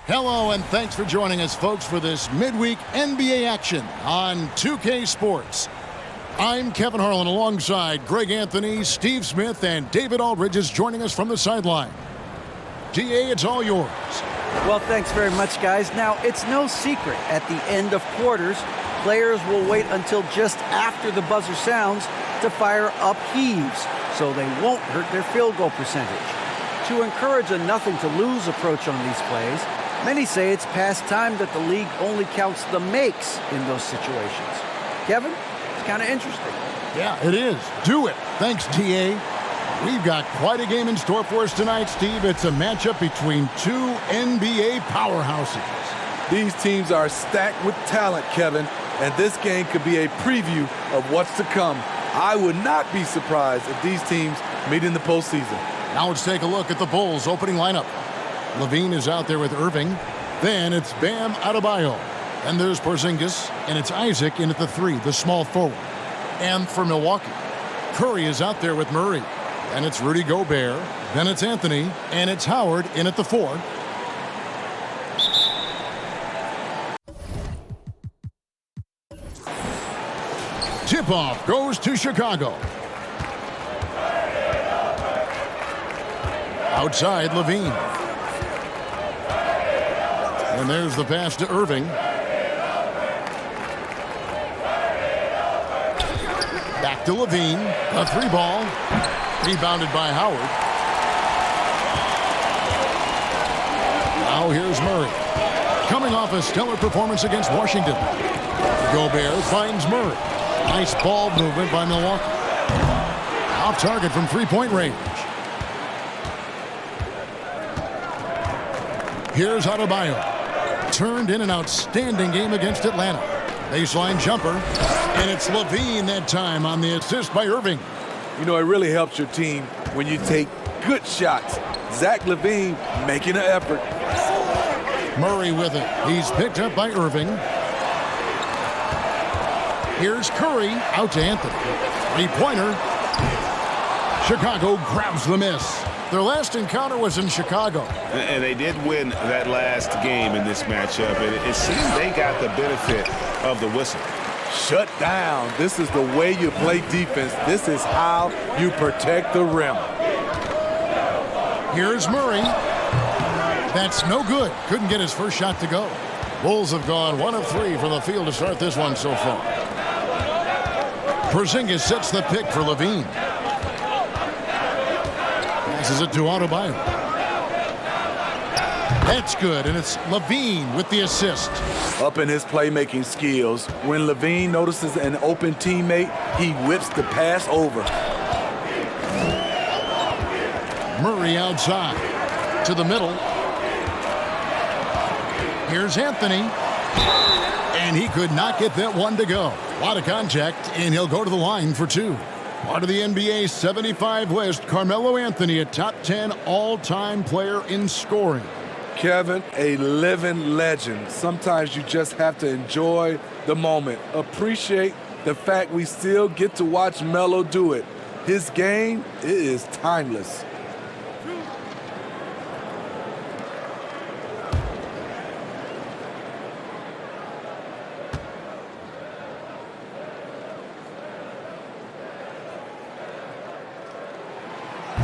Hello, and thanks for joining us, folks, for this midweek NBA action on 2K Sports. I'm Kevin Harlan alongside Greg Anthony, Steve Smith, and David Aldridge is joining us from the sideline. DA, it's all yours. Well, thanks very much, guys. Now, it's no secret at the end of quarters, players will wait until just after the buzzer sounds to fire up heaves, so they won't hurt their field goal percentage. To encourage a nothing-to-lose approach on these plays, many say it's past time that the league only counts the makes in those situations. Kevin, it's kind of interesting. Yeah, it is. Do it. Thanks, DA. We've got quite a game in store for us tonight, Steve. It's a matchup between two NBA powerhouses. These teams are stacked with talent, Kevin, and this game could be a preview of what's to come. I would not be surprised if these teams meet in the postseason. Now let's take a look at the Bulls' opening lineup. Levine is out there with Irving. Then it's Bam Adebayo. And there's Porzingis, and it's Isaac in at the 3, the small forward. And for Milwaukee, Curry is out there with Murray. And it's Rudy Gobert. Then it's Anthony, and it's Howard in at the 4. Tip-off goes to Chicago. Outside, Levine. And there's the pass to Irving. Back to Levine. A 3-ball. Rebounded by Howard. Now here's Murray. Coming off a stellar performance against Washington. Gobert finds Murray. Nice ball movement by Milwaukee. Off target from three-point range. Here's Adebayo. Turned in an outstanding game against Atlanta. Baseline jumper. And it's Levine that time on the assist by Irving. You know, it really helps your team when you take good shots. Zach LaVine making an effort. Murray with it. He's picked up by Irving. Here's Curry out to Anthony. Three-pointer. Chicago grabs the miss. Their last encounter was in Chicago. And they did win that last game in this matchup. And it seems they got the benefit of the whistle. Shut down. This is the way you play defense. This is how you protect the rim. Here's Murray. That's no good. Couldn't get his first shot to go. Bulls have gone 1 of 3 from the field to start this one so far. Porzingis sets the pick for Levine. Passes it to Adebayo. That's good, and it's Levine with the assist. Up in his playmaking skills, when Levine notices an open teammate, he whips the pass over. Murray outside to the middle. Here's Anthony. And he could not get that one to go. A lot of contact, and he'll go to the line for 2. Part of the NBA 75 list, Carmelo Anthony, a top 10 all-time player in scoring. Kevin, a living legend. Sometimes you just have to enjoy the moment. Appreciate the fact we still get to watch Melo do it. His game, it is timeless.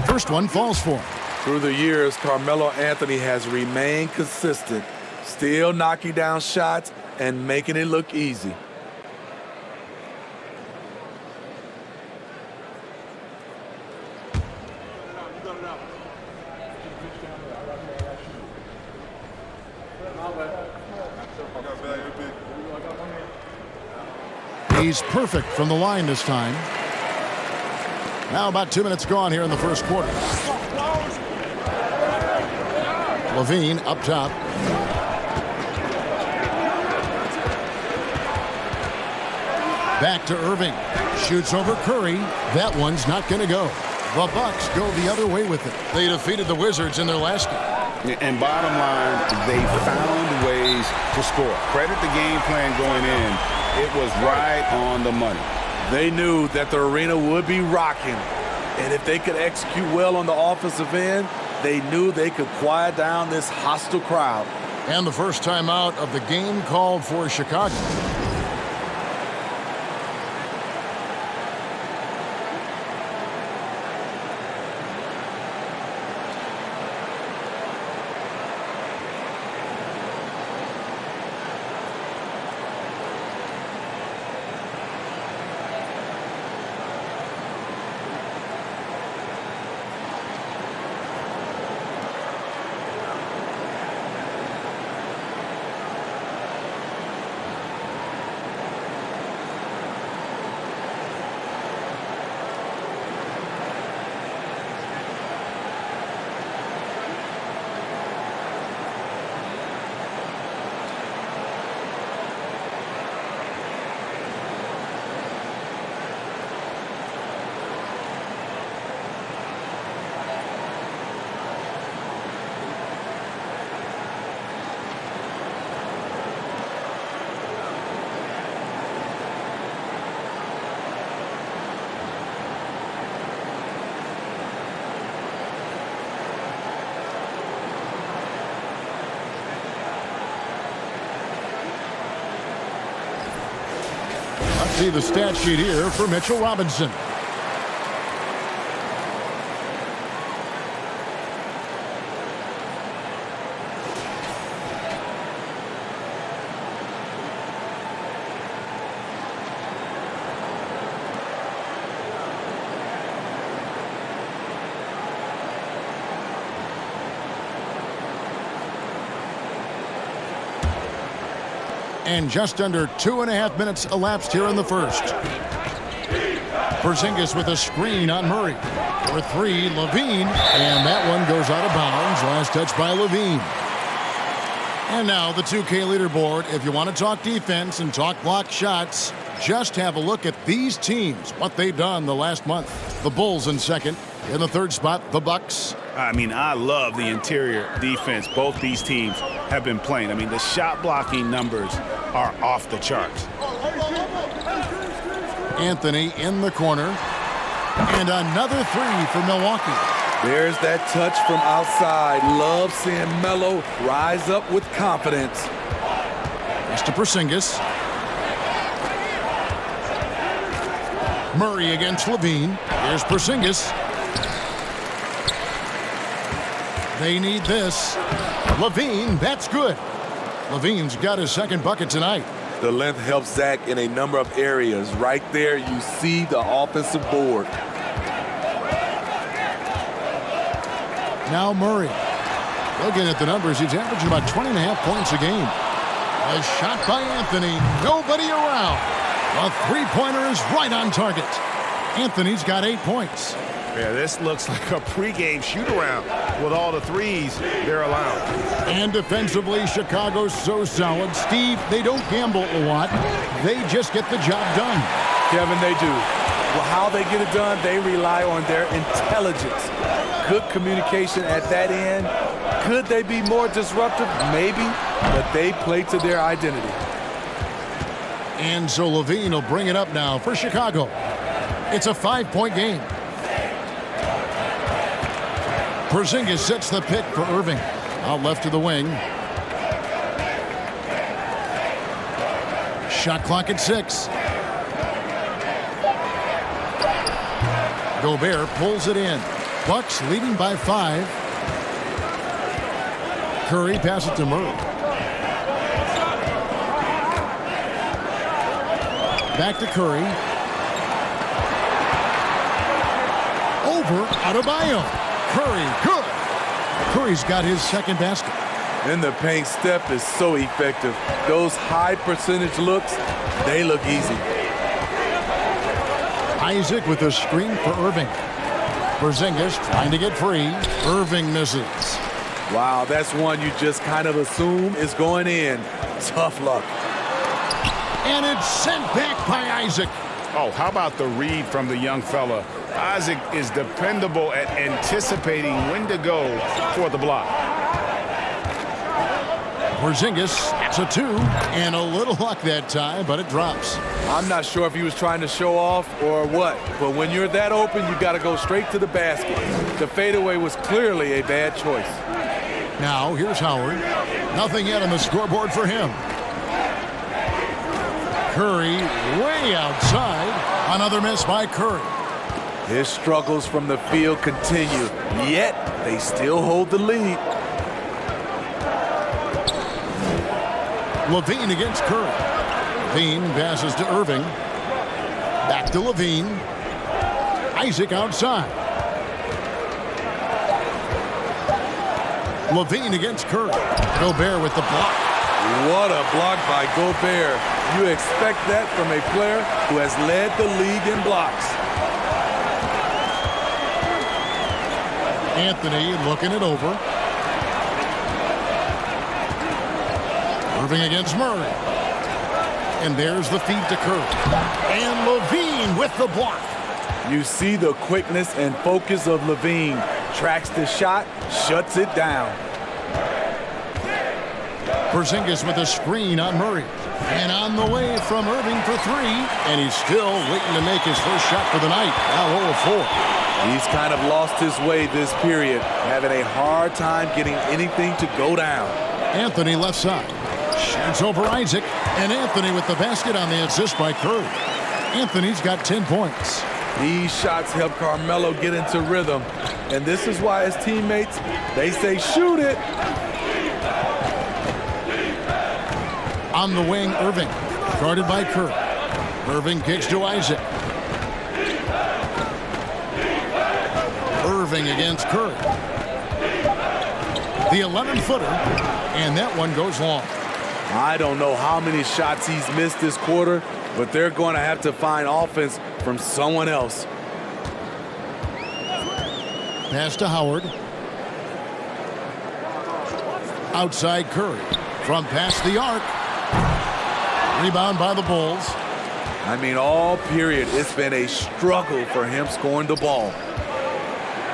First one falls for him. Through the years, Carmelo Anthony has remained consistent, still knocking down shots and making it look easy. He's perfect from the line this time. Now about 2 minutes gone here in the first quarter. Levine up top. Back to Irving. Shoots over Curry. That one's not going to go. The Bucks go the other way with it. They defeated the Wizards in their last game. And bottom line, they found ways to score. Credit the game plan going in. It was right on the money. They knew that the arena would be rocking. And if they could execute well on the offensive end, they knew they could quiet down this hostile crowd. And the first timeout of the game called for Chicago. See the stat sheet here for Mitchell Robinson. And just under 2.5 minutes elapsed here in the first. Porzingis with a screen on Murray. For three, Levine. And that one goes out of bounds. Last touch by Levine. And now the 2K leaderboard. If you want to talk defense and talk block shots, just have a look at these teams, what they've done the last month. The Bulls in second. In the third spot, the Bucks. I mean, I love the interior defense both these teams have been playing. I mean, the shot blocking numbers are off the charts. Anthony in the corner. And another three for Milwaukee. There's that touch from outside. Love seeing Melo rise up with confidence. It's to Porzingis. Murray against Levine. Here's Porzingis. They need this. Levine, that's good. Levine's got his second bucket tonight. The length helps Zach in a number of areas. Right there, you see the offensive board. Now Murray. Looking at the numbers, he's averaging about 20.5 points a game. A shot by Anthony. Nobody around. A three-pointer is right on target. Anthony's got 8 points. Yeah, this looks like a pregame shoot-around with all the threes they're allowed. And defensively, Chicago's so solid. Steve, they don't gamble a lot. They just get the job done. Kevin, they do. Well, how they get it done, they rely on their intelligence. Good communication at that end. Could they be more disruptive? Maybe, but they play to their identity. And so Levine will bring it up now for Chicago. It's a 5-point game. Porzingis sets the pick for Irving. Out left to the wing. Shot clock at 6. Gobert pulls it in. Bucks leading by 5. Curry passes it to Murray. Back to Curry. Over Adebayo. Curry, good. Curry's got his second basket. In the paint, Steph is so effective. Those high percentage looks, they look easy. Isaac with a screen for Irving. Porzingis trying to get free. Irving misses. Wow, that's one you just kind of assume is going in. Tough luck. And it's sent back by Isaac. Oh, how about the read from the young fella? Isaac is dependable at anticipating when to go for the block. Porzingis, that's a 2. And a little luck that time, but it drops. I'm not sure if he was trying to show off or what, but when you're that open, you got to go straight to the basket. The fadeaway was clearly a bad choice. Now, here's Howard. Nothing yet on the scoreboard for him. Curry way outside. Another miss by Curry. His struggles from the field continue, yet they still hold the lead. Levine against Curry. Levine passes to Irving. Back to Levine. Isaac outside. Levine against Curry. Gobert with the block. What a block by Gobert. You expect that from a player who has led the league in blocks. Anthony looking it over. Irving against Murray. And there's the feed to Curry. And Levine with the block. You see the quickness and focus of Levine. Tracks the shot, shuts it down. Porzingis with a screen on Murray. And on the way from Irving for three. And he's still waiting to make his first shot for the night. Now 0-4. He's kind of lost his way this period, having a hard time getting anything to go down. Anthony left side. Shoots over Isaac. And Anthony with the basket on the assist by Curry. Anthony's got 10 points. These shots help Carmelo get into rhythm. And this is why his teammates, they say shoot it. On the wing, Irving. Guarded by Curry. Irving kicks to Isaac. Irving against Curry. The 11-footer. And that one goes long. I don't know how many shots he's missed this quarter, but they're going to have to find offense from someone else. Pass to Howard. Outside Curry. From past the arc. Rebound by the Bulls. I mean, all period, it's been a struggle for him scoring the ball.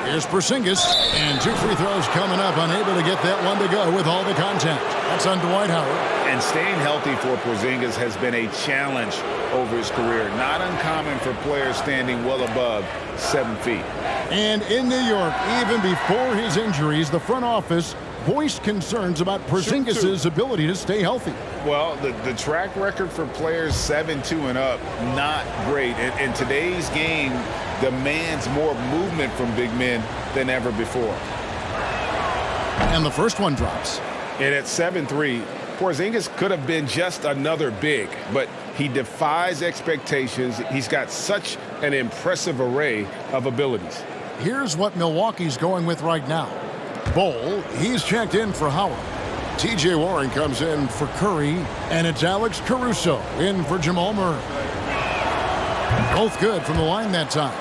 Here's Porzingis, and 2 free throws coming up, unable to get that one to go with all the contact. That's on Dwight Howard. And staying healthy for Porzingis has been a challenge over his career. Not uncommon for players standing well above 7 feet. And in New York, even before his injuries, the front office voiced concerns about Porzingis' ability to stay healthy. Well, the track record for players 7'2" and up, not great. In today's game, demands more movement from big men than ever before. And the first one drops. And at 7'3", Porzingis could have been just another big, but he defies expectations. He's got such an impressive array of abilities. Here's what Milwaukee's going with right now. Bol, he's checked in for Howard. T.J. Warren comes in for Curry, and it's Alex Caruso in for Jamal Murray. Both good from the line that time.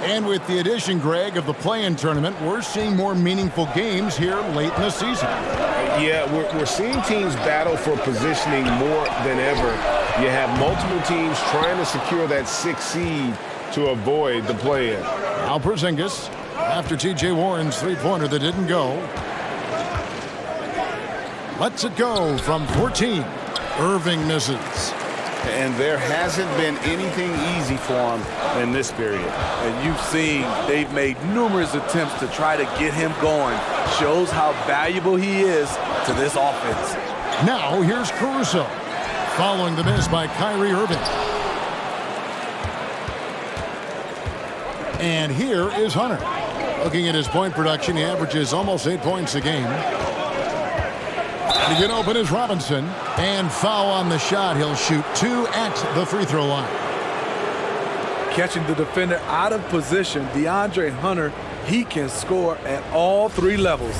And with the addition, Greg, of the play-in tournament, we're seeing more meaningful games here late in the season. Yeah, we're seeing teams battle for positioning more than ever. You have multiple teams trying to secure that 6th seed to avoid the play-in. Now Porzingis, after T.J. Warren's three-pointer that didn't go. Lets it go from 14. Irving misses. And there hasn't been anything easy for him in this period. And you've seen they've made numerous attempts to try to get him going. Shows how valuable he is to this offense. Now here's Caruso, following the miss by Kyrie Irving. And here is Hunter. Looking at his point production, he averages almost 8 points a game. To get open is Robinson, and foul on the shot. He'll shoot 2 at the free throw line. Catching the defender out of position, DeAndre Hunter, he can score at all 3 levels.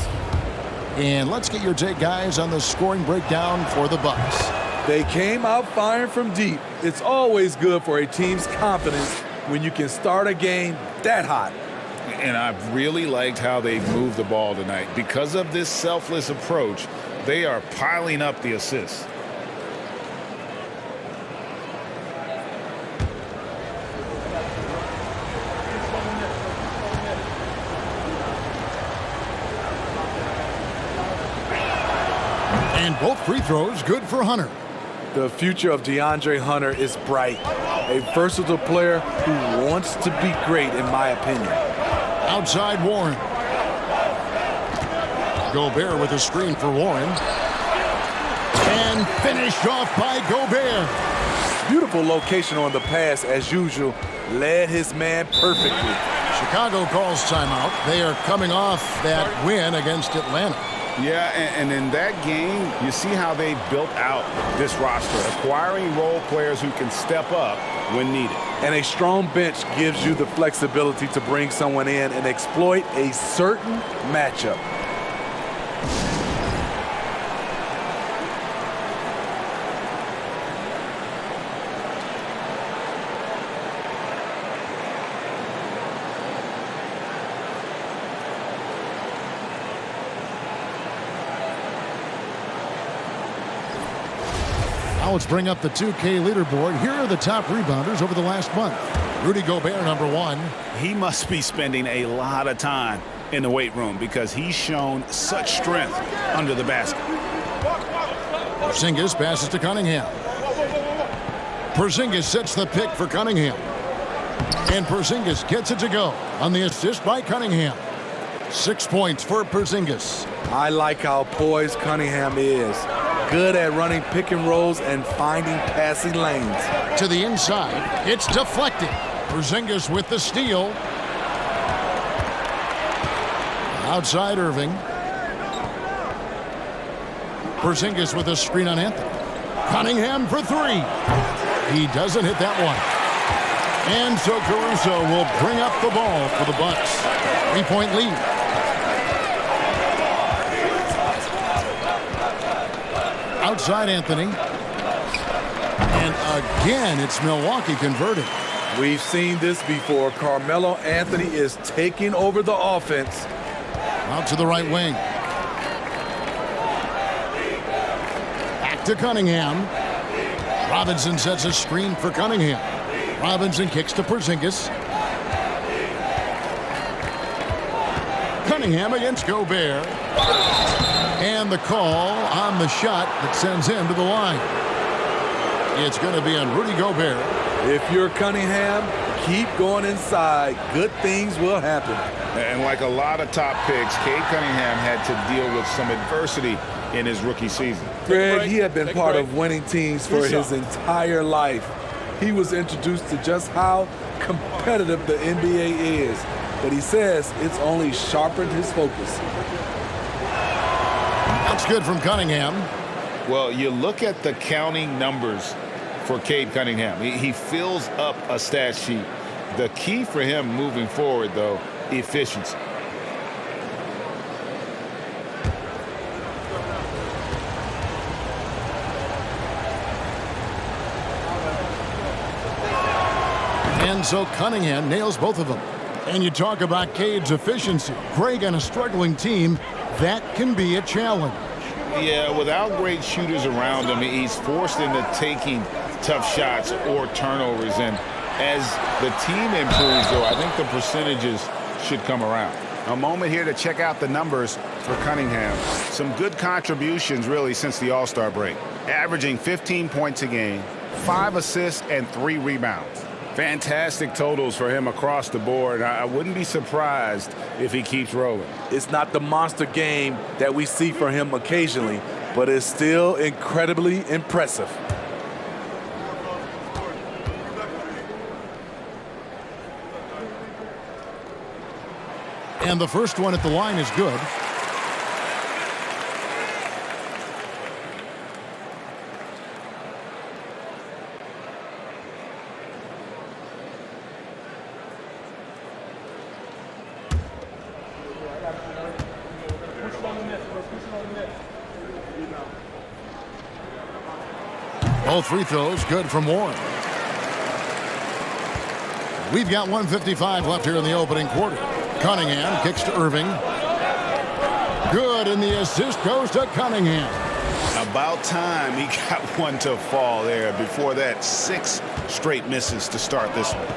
And let's get your take, guys, on the scoring breakdown for the Bucks. They came out firing from deep. It's always good for a team's confidence when you can start a game that hot. And I've really liked how they've moved the ball tonight. Because of this selfless approach, they are piling up the assists. And both free throws good for Hunter. The future of DeAndre Hunter is bright. A versatile player who wants to be great, in my opinion. Outside Warren. Gobert with a screen for Warren. And finished off by Gobert. Beautiful location on the pass, as usual. Led his man perfectly. Chicago calls timeout. They are coming off that win against Atlanta. Yeah, and in that game, you see how they built out this roster, acquiring role players who can step up when needed. And a strong bench gives you the flexibility to bring someone in and exploit a certain matchup. Now let's bring up the 2K leaderboard. Here are the top rebounders over the last month. Rudy Gobert, number 1. He must be spending a lot of time in the weight room because he's shown such strength under the basket. Porzingis passes to Cunningham. Porzingis sets the pick for Cunningham. And Porzingis gets it to go on the assist by Cunningham. 6 points for Porzingis. I like how poised Cunningham is. Good at running pick and rolls and finding passing lanes. To the inside, it's deflected. Porzingis with the steal. Outside Irving. Porzingis with a screen on Anthony. Cunningham for 3. He doesn't hit that one. And so Caruso will bring up the ball for the Bucks. 3-point lead. Outside Anthony. And again, it's Milwaukee converting. We've seen this before. Carmelo Anthony is taking over the offense. Out to the right wing. Back to Cunningham. Robinson sets a screen for Cunningham. Robinson kicks to Porzingis. Cunningham against Gobert. And the call on the shot that sends him to the line. It's going to be on Rudy Gobert. If you're Cunningham, keep going inside. Good things will happen. And like a lot of top picks, Cade Cunningham had to deal with some adversity in his rookie season. Greg, he had been part of winning teams for his entire life. He was introduced to just how competitive the NBA is. But he says it's only sharpened his focus. That's good from Cunningham. Well, you look at the counting numbers for Cade Cunningham. He fills up a stat sheet. The key for him moving forward, though, efficiency. And so Cunningham nails both of them. And you talk about Cade's efficiency. Greg, on a struggling team, that can be a challenge. Yeah, without great shooters around him, he's forced into taking tough shots or turnovers. And as the team improves, though, I think the percentages should come around. A moment here to check out the numbers for Cunningham. Some good contributions, really, since the All-Star break. Averaging 15 points a game, 5 assists, and 3 rebounds. Fantastic totals for him across the board. I wouldn't be surprised if he keeps rolling. It's not the monster game that we see from him occasionally, but it's still incredibly impressive. And the first one at the line is good. Both free throws good from Warren. We've got 1:55 left here in the opening quarter. Cunningham kicks to Irving. Good, and the assist goes to Cunningham. About time he got one to fall there. Before that, 6 straight misses to start this one.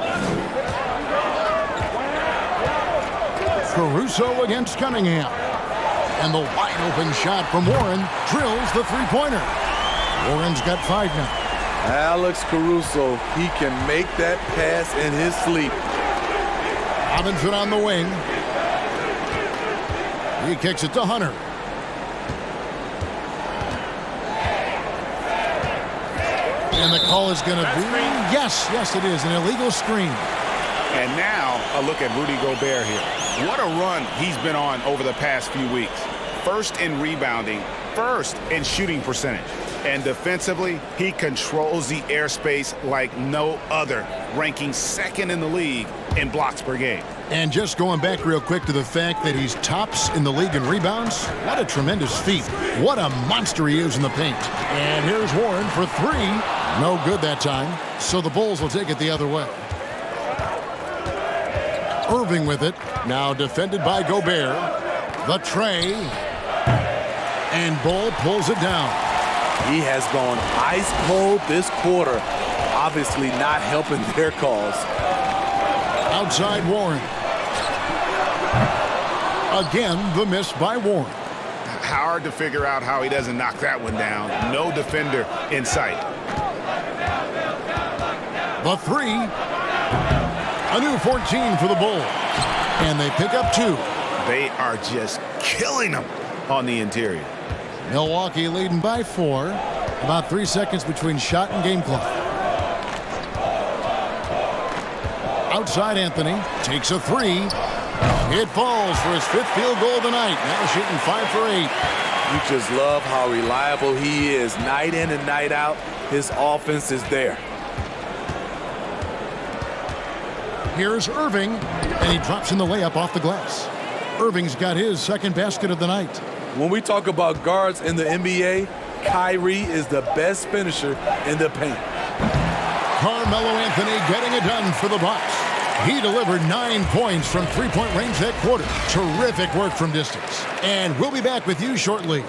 Caruso against Cunningham. And the wide open shot from Warren drills the three-pointer. Warren's got 5 now. Alex Caruso, he can make that pass in his sleep. Robinson on the wing. He kicks it to Hunter. And the call is going to be, yes, it is, an illegal screen. And now a look at Rudy Gobert here. What a run he's been on over the past few weeks. First in rebounding, first in shooting percentage. And defensively, he controls the airspace like no other, ranking second in the league in blocks per game. And just going back real quick to the fact that he's tops in the league in rebounds, what a tremendous feat. What a monster he is in the paint. And here's Warren for three. No good that time, so the Bulls will take it the other way. Irving with it, now defended by Gobert. The tray. And Bull pulls it down. He has gone ice cold this quarter, obviously not helping their cause. Outside Warren. Again, the miss by Warren. Hard to figure out how he doesn't knock that one down. No defender in sight. The three. A new 14 for the Bulls. And they pick up two. They are just killing them on the interior. Milwaukee leading by 4. About 3 seconds between shot and game clock. Outside Anthony takes a three. It falls for his 5th field goal of the night. Now shooting 5 for 8. You just love how reliable he is night in and night out. His offense is there. Here's Irving, and he drops in the layup off the glass. Irving's got his 2nd basket of the night. When we talk about guards in the NBA, Kyrie is the best finisher in the paint. Carmelo Anthony getting it done for the Bucks. He delivered 9 points from three-point range that quarter. Terrific work from distance. And we'll be back with you shortly.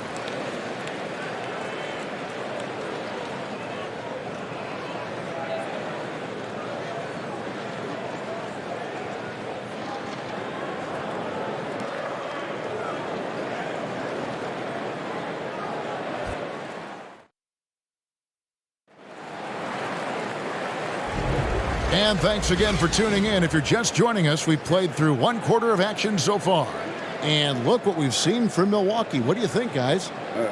And thanks again for tuning in. If you're just joining us, we've played through 1 quarter of action so far. And look what we've seen from Milwaukee. What do you think, guys?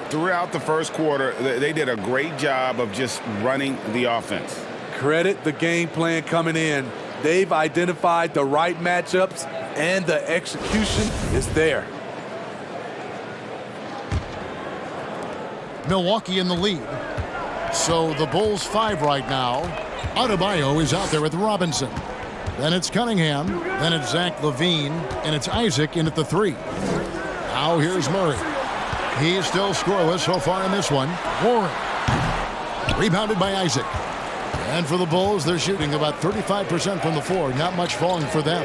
Throughout the first quarter, they did a great job of just running the offense. Credit the game plan coming in. They've identified the right matchups, and the execution is there. Milwaukee in the lead. So the Bulls 5 right now. Adebayo is out there with Robinson. Then it's Cunningham. Then it's Zach LaVine. And it's Isaac in at the 3. Now here's Murray. He's still scoreless so far in this one. Warren. Rebounded by Isaac. And for the Bulls, they're shooting about 35% from the floor. Not much falling for them.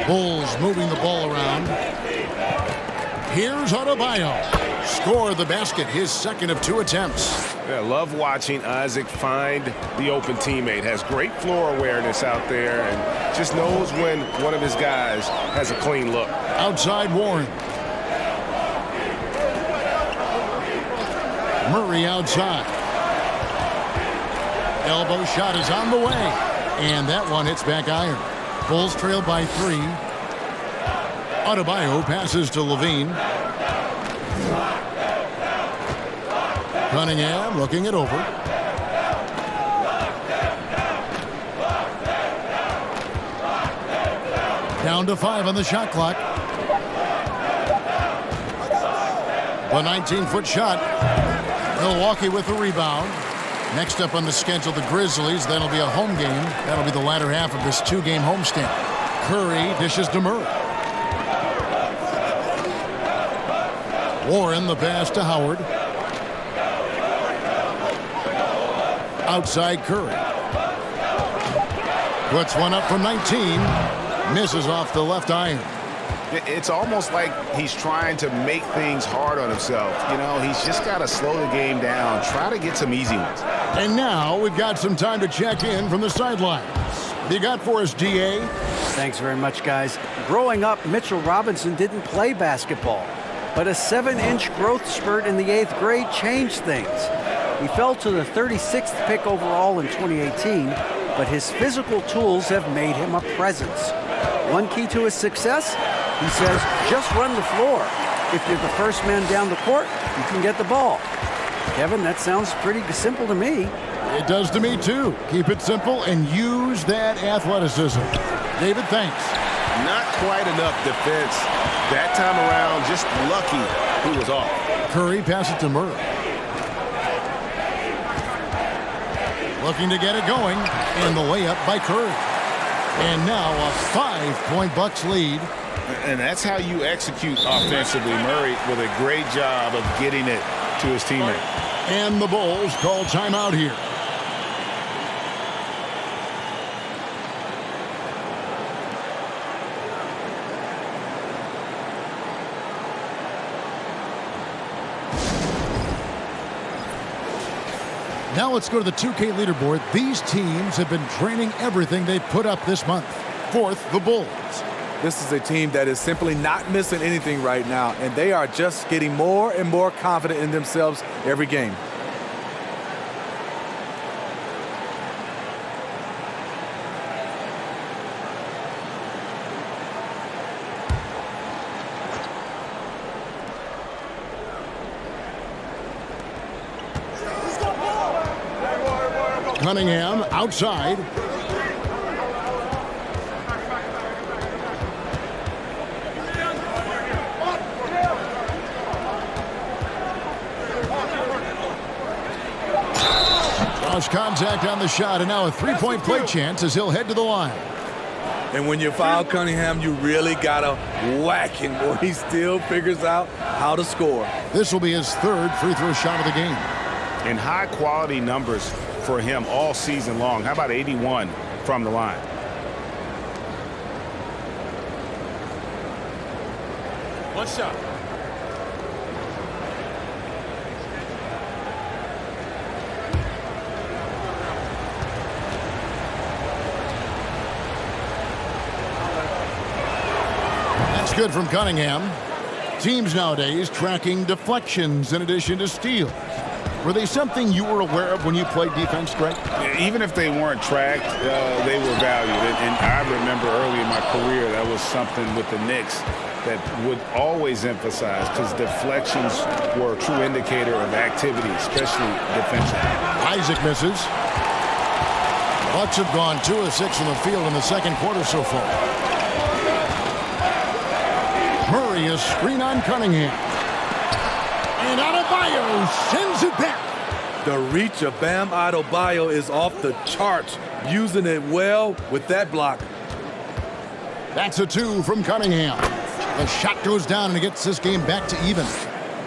Bulls moving the ball around. Here's Adebayo. Scored the basket, his 2nd of 2 attempts. Yeah, love watching Isaac find the open teammate. Has great floor awareness out there and just knows when one of his guys has a clean look. Outside Warren. Murray outside. Elbow shot is on the way. And that one hits back iron. Bulls trail by 3. Adebayo passes to LaVine. Cunningham looking it over. Down to 5 on the shot clock. The 19-foot shot. Milwaukee with the rebound. Next up on the schedule, the Grizzlies. That'll be a home game. That'll be the latter half of this 2-game homestand. Curry dishes to Murray. Warren the pass to Howard. Outside Curry. Puts one up from 19. Misses off the left iron. It's almost like he's trying to make things hard on himself. You know, he's just got to slow the game down, try to get some easy ones. And now we've got some time to check in from the sidelines. You got for us, DA? Thanks very much, guys. Growing up, Mitchell Robinson didn't play basketball, but a 7-inch growth spurt in the 8th grade changed things. He fell to the 36th pick overall in 2018, but his physical tools have made him a presence. One key to his success, he says, just run the floor. If you're the first man down the court, you can get the ball. Kevin, that sounds pretty simple to me. It does to me, too. Keep it simple and use that athleticism. David, thanks. Not quite enough defense that time around. Just lucky he was off. Curry passes it to Murray. Looking to get it going, and the layup by Curry. And now a 5-point Bucks lead. And that's how you execute offensively. Murray with a great job of getting it to his teammate. And the Bulls call timeout here. Now let's go to the 2K leaderboard. These teams have been training everything they've put up this month. Fourth, the Bulls. This is a team that is simply not missing anything right now, and they are just getting more and more confident in themselves every game. Cunningham outside. Draws contact on the shot, and now a three-point play chance as he'll head to the line. And when you foul Cunningham, you really got to whack him, or he still figures out how to score. This will be his third free throw shot of the game. And high-quality numbers for him all season long. How about 81 from the line? One shot. That's good from Cunningham. Teams nowadays tracking deflections in addition to steals. Were they something you were aware of when you played defense, Greg? Even if they weren't tracked, they were valued. And I remember early in my career, that was something with the Knicks that would always emphasize, because deflections were a true indicator of activity, especially defensively. Isaac misses. Bucks have gone 2 of 6 from the field in the second quarter so far. Murray, a screen on Cunningham. And Adebayo sends it back. The reach of Bam Adebayo is off the charts, using it well with that block. That's a 2 from Cunningham. The shot goes down and it gets this game back to even.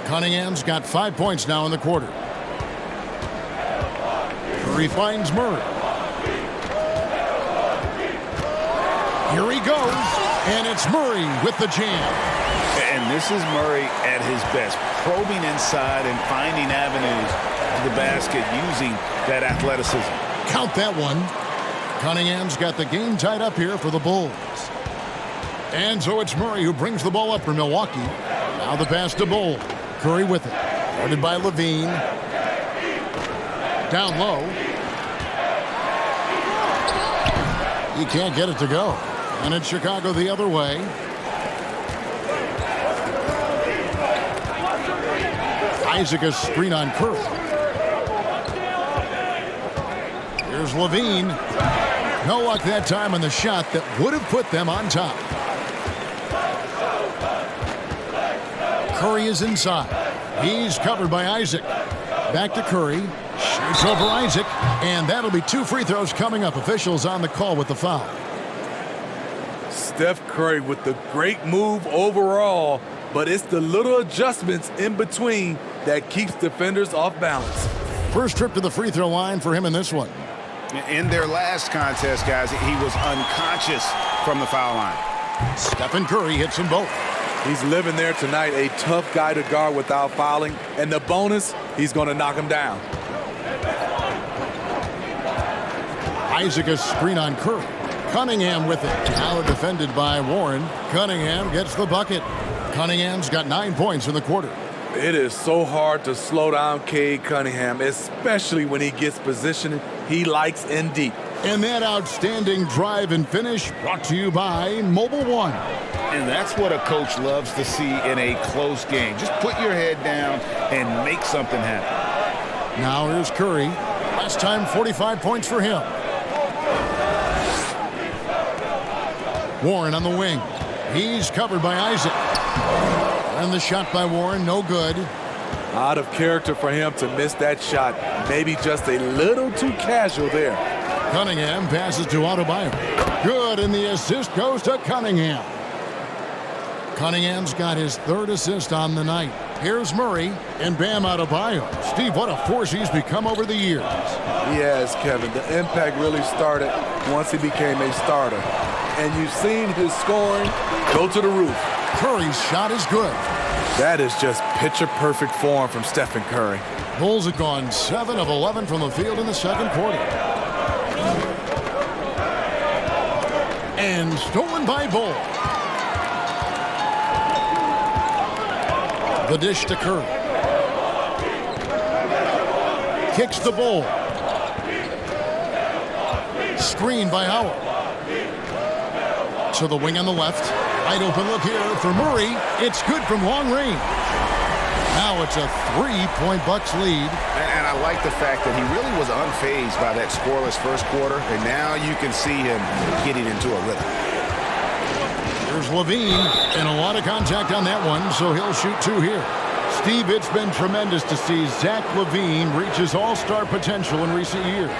Cunningham's got 5 points now in the quarter. Curry finds Murray. Here he goes, and it's Murray with the jam. And this is Murray at his best, probing inside and finding avenues to the basket using that athleticism. Count that one. Cunningham's got the game tied up here for the Bulls. And so it's Murray who brings the ball up for Milwaukee. Now the pass to Bull. Curry with it. Guarded by Levine. Down low. He can't get it to go. And it's Chicago the other way. Isaac a screen on Curry. Here's Levine. No luck that time on the shot that would have put them on top. Curry is inside. He's covered by Isaac. Back to Curry. Shoots over Isaac. And that'll be 2 free throws coming up. Officials on the call with the foul. Steph Curry with the great move overall, but it's the little adjustments in between that keeps defenders off balance. First trip to the free throw line for him in this one. In their last contest, guys, he was unconscious from the foul line. Stephen Curry hits them both. He's living there tonight, a tough guy to guard without fouling. And the bonus, he's going to knock him down. Isaac a screen on Curry. Cunningham with it. Now defended by Warren. Cunningham gets the bucket. Cunningham's got 9 points in the quarter. It is so hard to slow down Cade Cunningham, especially when he gets positioned he likes in deep. And that outstanding drive and finish brought to you by Mobile One. And that's what a coach loves to see in a close game. Just put your head down and make something happen. Now here's Curry. Last time, 45 points for him. Warren on the wing. He's covered by Isaac. And the shot by Warren, no good. Out of character for him to miss that shot. Maybe just a little too casual there. Cunningham passes to Adebayo. Good, and the assist goes to Cunningham. Cunningham's got his third assist on the night. Here's Murray and Bam Adebayo. Steve, what a force he's become over the years. Yes, Kevin. The impact really started once he became a starter. And you've seen his scoring go to the roof. Curry's shot is good. That is just picture-perfect form from Stephen Curry. Bulls have gone 7 of 11 from the field in the second quarter. And stolen by Bull. The dish to Curry. Kicks the Bull. Screen by Howard. To the wing on the left. Wide open look here for Murray. It's good from long range. Now it's a 3-point Bucks lead. And I like the fact that he really was unfazed by that scoreless first quarter, and now you can see him getting into a rhythm. There's Levine, and a lot of contact on that one, so he'll shoot 2 here. Steve, it's been tremendous to see Zach LaVine reach his all-star potential in recent years.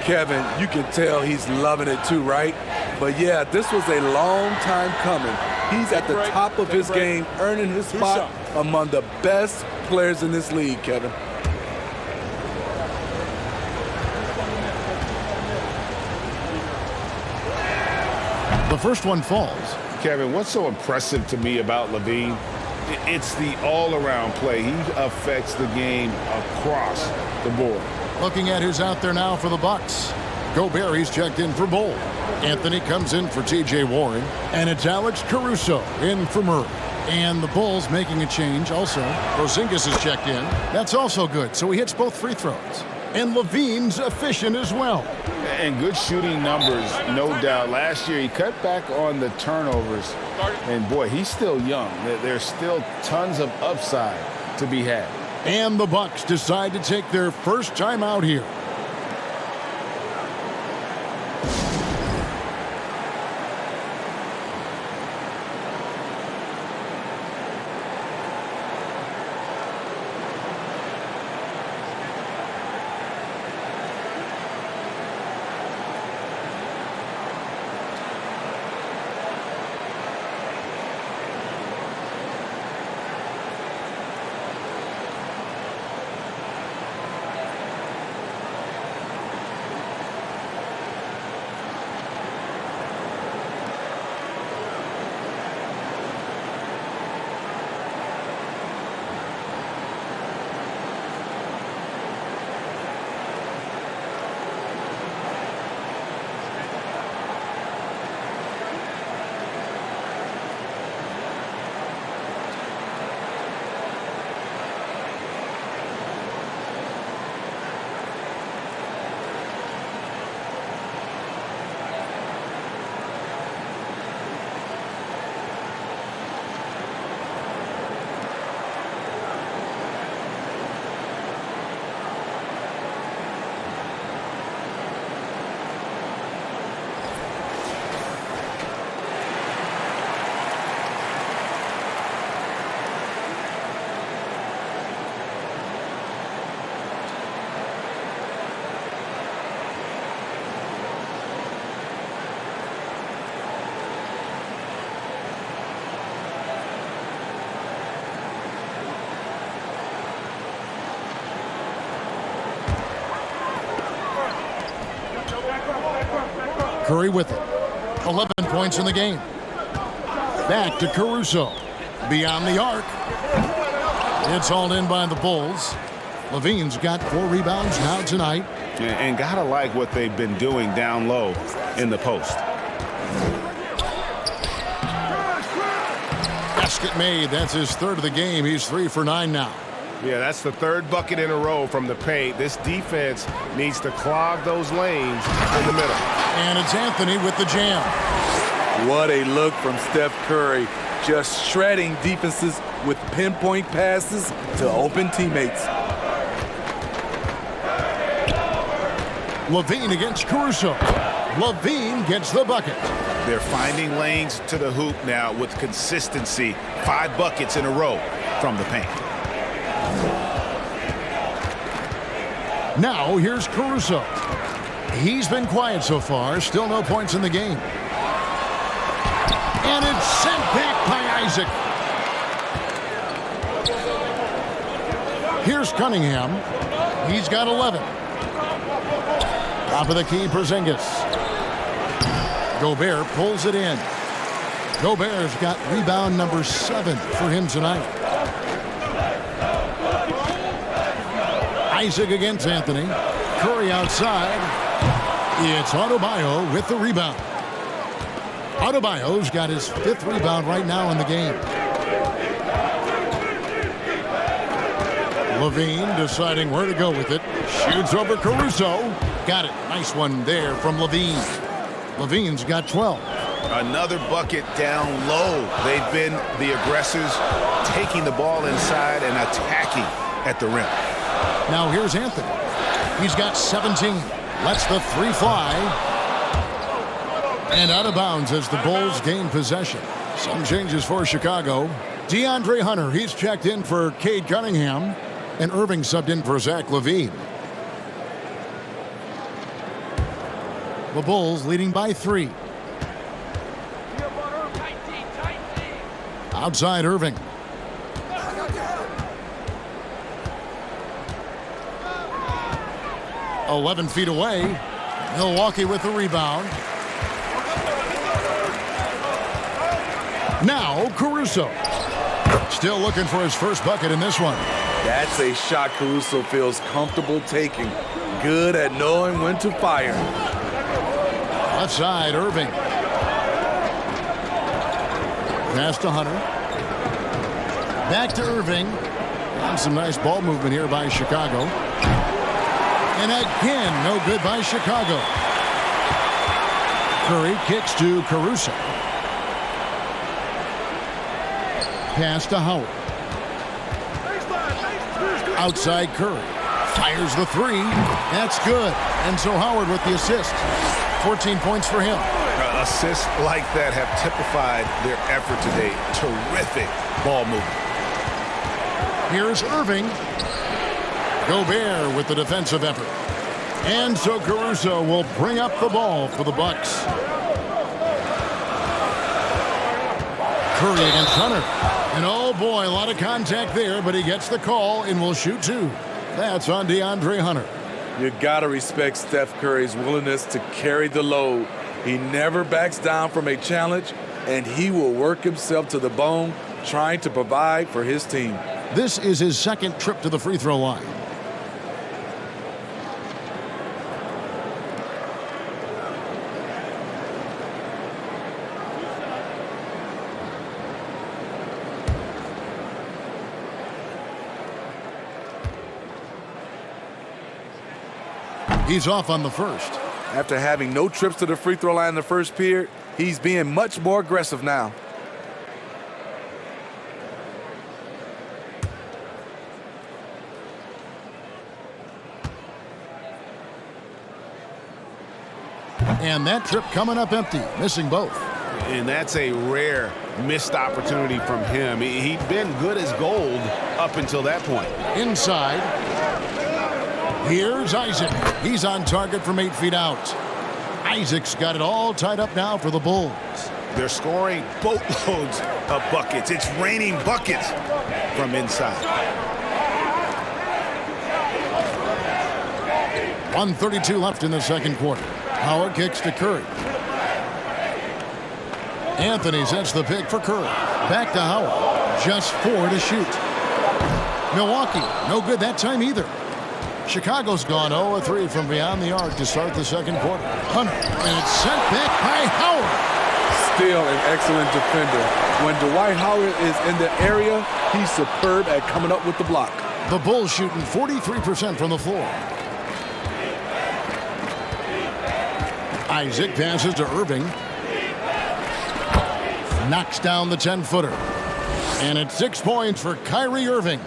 Kevin, you can tell he's loving it too, right? But yeah, this was a long time coming. He's at the top of his game, earning his spot among the best players in this league, Kevin. The first one falls. Kevin, what's so impressive to me about LaVine? It's the all-around play. He affects the game across the board. Looking at who's out there now for the Bucks. Gobert's checked in for Bull. Anthony comes in for T.J. Warren. And it's Alex Caruso in for Murray. And the Bulls making a change also. Porzingis is checked in. That's also good, so he hits both free throws. And Levine's efficient as well. And good shooting numbers, no doubt. Last year, he cut back on the turnovers. And, boy, he's still young. There's still tons of upside to be had. And the Bucks decide to take their first time out here. Curry with it. 11 points in the game. Back to Caruso. Beyond the arc. It's hauled in by the Bulls. Levine's got 4 rebounds now tonight. And gotta like what they've been doing down low in the post. Basket made. That's his third of the game. He's 3 for 9 now. Yeah, that's the third bucket in a row from the paint. This defense needs to clog those lanes in the middle. And it's Anthony with the jam. What a look from Steph Curry. Just shredding defenses with pinpoint passes to open teammates. Levine against Caruso. Levine gets the bucket. They're finding lanes to the hoop now with consistency. 5 buckets in a row from the paint. Now here's Caruso. He's been quiet so far. Still no points in the game. And it's sent back by Isaac. Here's Cunningham. He's got 11. Top of the key, Porzingis. Gobert pulls it in. Gobert's got rebound number 7 for him tonight. Isaac against Anthony. Curry outside. It's Adebayo with the rebound. Adebayo's got his 5th rebound right now in the game. Levine deciding where to go with it. Shoots over Caruso. Got it. Nice one there from Levine. Levine's got 12. Another bucket down low. They've been the aggressors, taking the ball inside and attacking at the rim. Now here's Anthony. He's got 17. Lets the 3 fly. And out of bounds as the Bulls gain possession. Some changes for Chicago. DeAndre Hunter, he's checked in for Cade Cunningham. And Irving subbed in for Zach LaVine. The Bulls leading by 3. Outside Irving. "11 feet away. Milwaukee with the rebound. Now Caruso. Still looking for his first bucket in this one. That's a shot Caruso feels comfortable taking. Good at knowing when to fire. Left side, Irving. Pass to Hunter. Back to Irving. And some nice ball movement here by Chicago. And again, no good by Chicago. Curry kicks to Caruso. Pass to Howard. Outside Curry. Fires the 3. That's good. And so Howard with the assist. 14 points for him. Assists like that have typified their effort today. Terrific ball movement. Here's Irving. Gobert with the defensive effort. And so Caruso will bring up the ball for the Bucks. Curry against Hunter. And oh boy, a lot of contact there, but he gets the call and will shoot 2. That's on DeAndre Hunter. You gotta respect Steph Curry's willingness to carry the load. He never backs down from a challenge, and he will work himself to the bone trying to provide for his team. This is his 2nd trip to the free throw line. He's off on the first. After having no trips to the free throw line in the first period, he's being much more aggressive now. And that trip coming up empty, missing both. And that's a rare missed opportunity from him. He'd been good as gold up until that point. Inside. Here's Isaac. He's on target from 8 feet out. Isaac's got it all tied up now for the Bulls. They're scoring boatloads of buckets. It's raining buckets from inside. 1:32 left in the second quarter. Howard kicks to Curry. Anthony sets the pick for Curry. Back to Howard. Just 4 to shoot. Milwaukee, no good that time either. Chicago's gone 0-3 from beyond the arc to start the second quarter. Hunter, and it's sent back by Howard. Still an excellent defender. When Dwight Howard is in the area, he's superb at coming up with the block. The Bulls shooting 43% from the floor. Isaac passes to Irving. Knocks down the 10-footer. And it's 6 points for Kyrie Irving.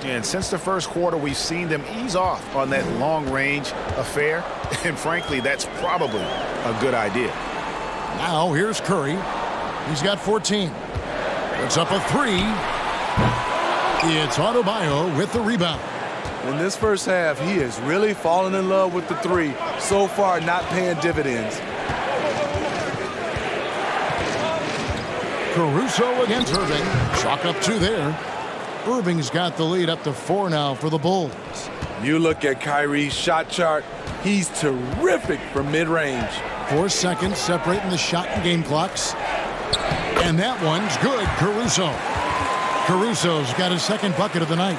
And since the first quarter, we've seen them ease off on that long-range affair. And frankly, that's probably a good idea. Now here's Curry. He's got 14. It's up a three. It's Adebayo with the rebound. In this first half, he has really fallen in love with the three. So far, not paying dividends. Caruso against Irving. Chalk up two there. Irving's got the lead up to 4 now for the Bulls. You look at Kyrie's shot chart. He's terrific from mid-range. 4 seconds separating the shot and game clocks. And that one's good, Caruso. Caruso's got his second bucket of the night.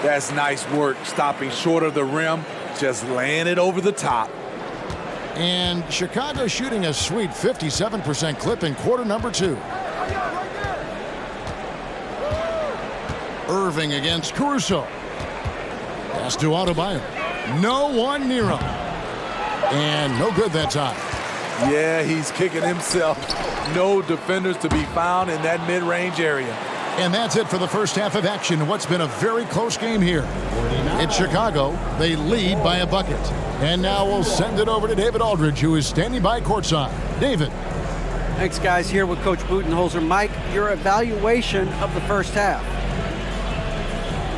That's nice work, stopping short of the rim, just laying it over the top. And Chicago shooting a sweet 57% clip in quarter number 2. Irving against Caruso. Pass to Adebayo. No one near him. And no good that time. Yeah, he's kicking himself. No defenders to be found in that mid-range area. And that's it for the first half of action. What's been a very close game here. It's Chicago. They lead by a bucket. And now we'll send it over to David Aldridge, who is standing by courtside. David. Thanks, guys. Here with Coach Budenholzer. Mike, your evaluation of the first half.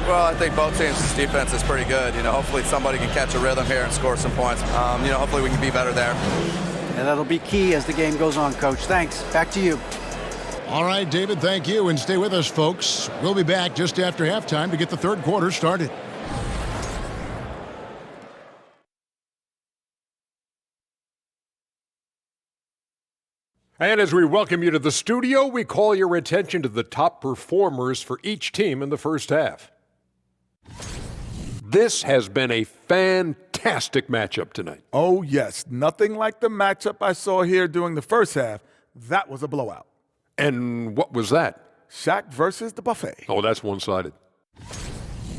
Well, I think both teams' defense is pretty good. Hopefully somebody can catch a rhythm here and score some points. Hopefully we can be better there. And that'll be key as the game goes on, Coach. Thanks. Back to you. All right, David, thank you. And stay with us, folks. We'll be back just after halftime to get the third quarter started. And as we welcome you to the studio, we call your attention to the top performers for each team in the first half. This has been a fantastic matchup tonight. Oh, yes. Nothing like the matchup I saw here during the first half. That was a blowout. And what was that? Shaq versus the buffet. Oh, that's one-sided.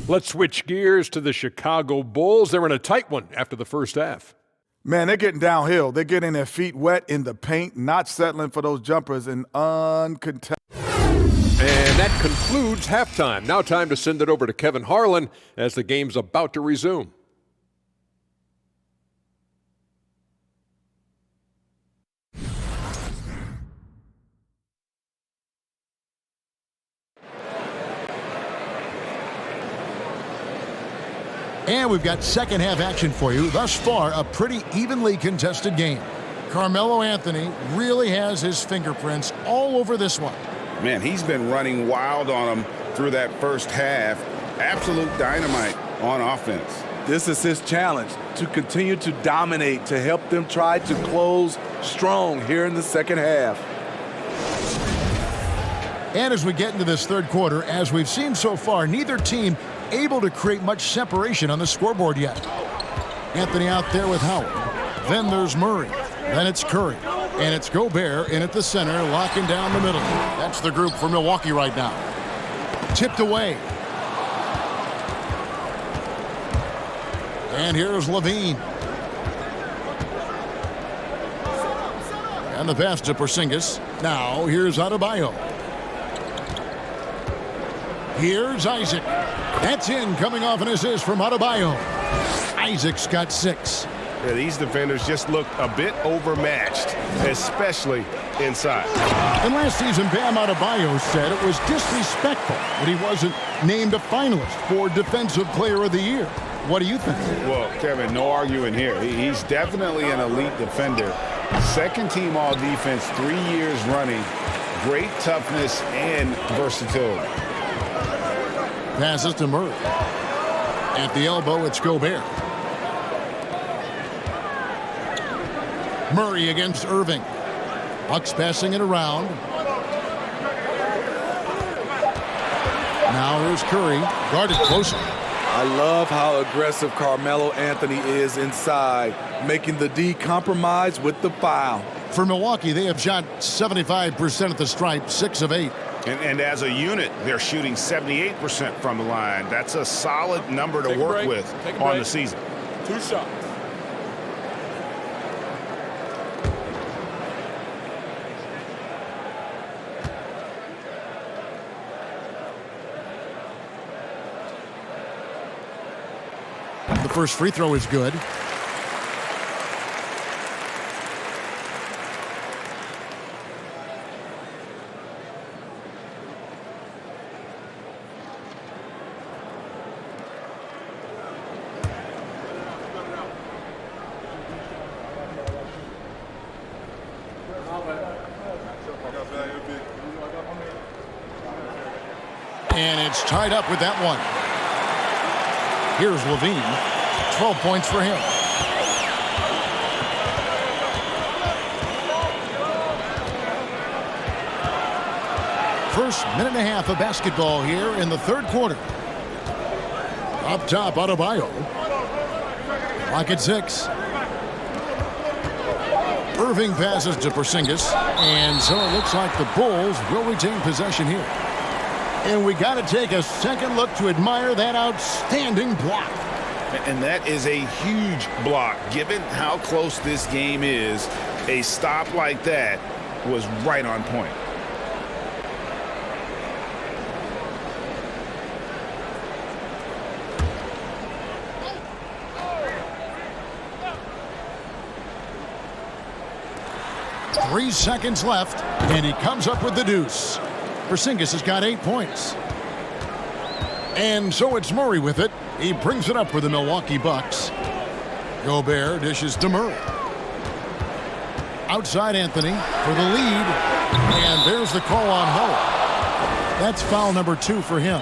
Let's switch gears to the Chicago Bulls. They're in a tight one after the first half. Man, they're getting downhill. They're getting their feet wet in the paint, not settling for those jumpers, and uncontested. And that concludes halftime. Now time to send it over to Kevin Harlan as the game's about to resume. And we've got second half action for you. Thus far, a pretty evenly contested game. Carmelo Anthony really has his fingerprints all over this one. Man, he's been running wild on them through that first half. Absolute dynamite on offense. This is his challenge, to continue to dominate, to help them try to close strong here in the second half. And as we get into this third quarter, as we've seen so far, neither team able to create much separation on the scoreboard yet. Anthony out there with Howard. Then there's Murray. Then it's Curry. And it's Gobert in at the center, locking down the middle. That's the group for Milwaukee right now. Tipped away. And here's Levine. And the pass to Porzingis. Now here's Adebayo. Here's Isaac. That's in, coming off an assist from Adebayo. Isaac's got 6. Yeah, these defenders just look a bit overmatched, especially inside. And last season, Bam Adebayo said it was disrespectful that he wasn't named a finalist for Defensive Player of the Year. What do you think? Well, Kevin, no arguing here. He's definitely an elite defender. Second team all defense, 3 years running. Great toughness and versatility. Passes to Murray. At the elbow, it's Gobert. Murray against Irving. Bucks passing it around. Now here's Curry, guarded closer. I love how aggressive Carmelo Anthony is inside, making the D compromise with the foul. For Milwaukee, they have shot 75% at the stripe, 6 of 8. And as a unit, they're shooting 78% from the line. That's a solid number to work with on the season. 2 shots. The first free throw is good. And it's tied up with that one. Here's Levine. 12 points for him. First minute and a half of basketball here in the third quarter. Up top, Adebayo. Clock at 6. Irving passes to Porzingis, and so it looks like the Bulls will retain possession here. And we got to take a second look to admire that outstanding block. And that is a huge block. Given how close this game is, a stop like that was right on point. Three seconds left, and he comes up with the deuce. Porzingis has got 8 points. And so it's Murray with it. He brings it up for the Milwaukee Bucks. Gobert dishes to Murray. Outside Anthony for the lead. And there's the call on Miller. That's foul number 2 for him.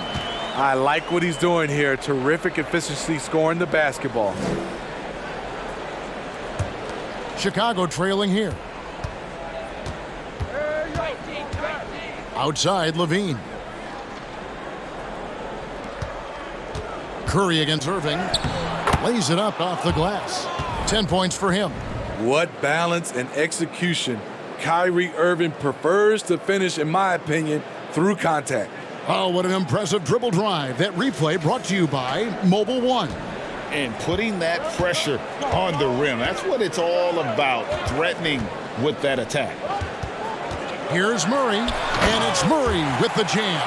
I like what he's doing here. Terrific efficiency scoring the basketball. Chicago trailing here. Outside, Levine. Curry against Irving. Lays it up off the glass. 10 points for him. What balance and execution. Kyrie Irving prefers to finish, in my opinion, through contact. Oh, what an impressive dribble drive. That replay brought to you by Mobile One. And putting that pressure on the rim. That's what it's all about, threatening with that attack. Here's Murray, and it's Murray with the jam.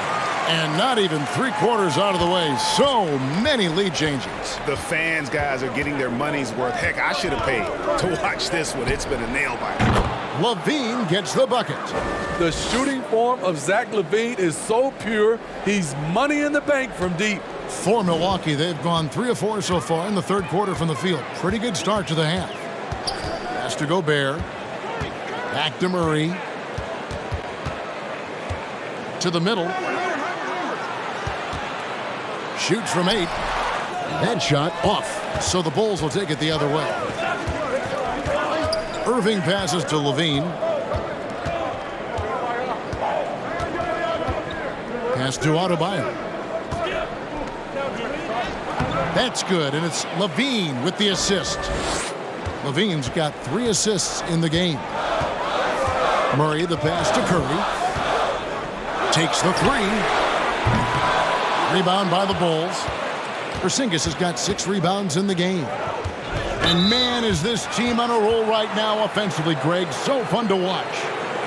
And not even 3/4 out of the way. So many lead changes. The fans, guys, are getting their money's worth. Heck, I should have paid to watch this one. It's been a nail-biter. Levine gets the bucket. The shooting form of Zach LaVine is so pure, he's money in the bank from deep. For Milwaukee, they've gone 3 of 4 so far in the third quarter from the field. Pretty good start to the half. Pass to Gobert. Back to Murray. To the middle. Shoots from 8. That shot off. So the Bulls will take it the other way. Irving passes to Levine. Pass to Adebayo. That's good, and it's Levine with the assist. Levine's got 3 assists in the game. Murray, the pass to Curry. Takes the 3. Rebound by the Bulls. Porzingis has got 6 rebounds in the game. And man, is this team on a roll right now offensively, Greg. So fun to watch.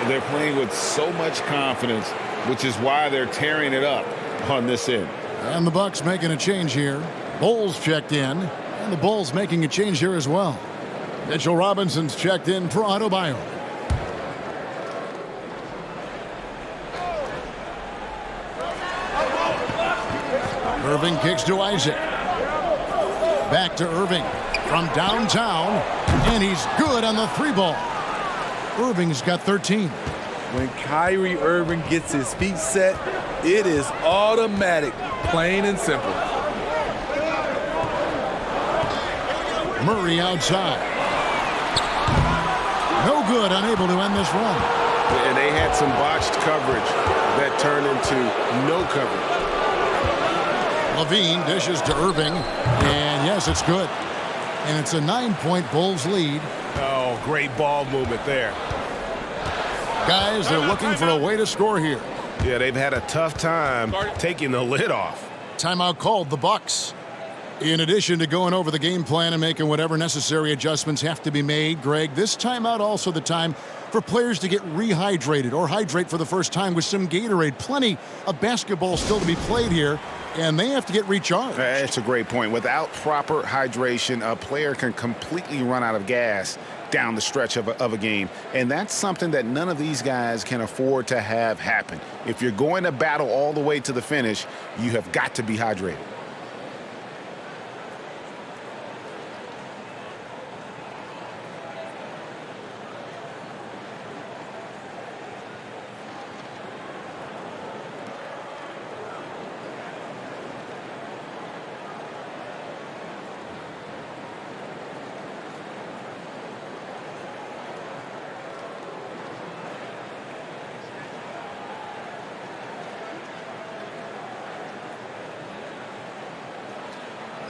They're playing with so much confidence, which is why they're tearing it up on this end. And the Bucks making a change here. Bulls checked in, and the Bulls making a change here as well. Mitchell Robinson's checked in for Adebayo. Irving kicks to Isaac. Back to Irving from downtown, and he's good on the 3-ball. Irving's got 13. When Kyrie Irving gets his feet set, it is automatic, plain and simple. Murray outside. No good, unable to end this run. And they had some botched coverage that turned into no coverage. Levine dishes to Irving, and yes, it's good. And it's a 9-point Bulls lead. Oh, great ball movement there. Guys, they're looking for a way to score here. Yeah, they've had a tough time taking the lid off. Timeout called, the Bucks. In addition to going over the game plan and making whatever necessary adjustments have to be made, Greg, this timeout also the time for players to get rehydrated or hydrate for the first time with some Gatorade. Plenty of basketball still to be played here, and they have to get recharged. That's a great point. Without proper hydration, a player can completely run out of gas down the stretch of a game. And that's something that none of these guys can afford to have happen. If you're going to battle all the way to the finish, you have got to be hydrated.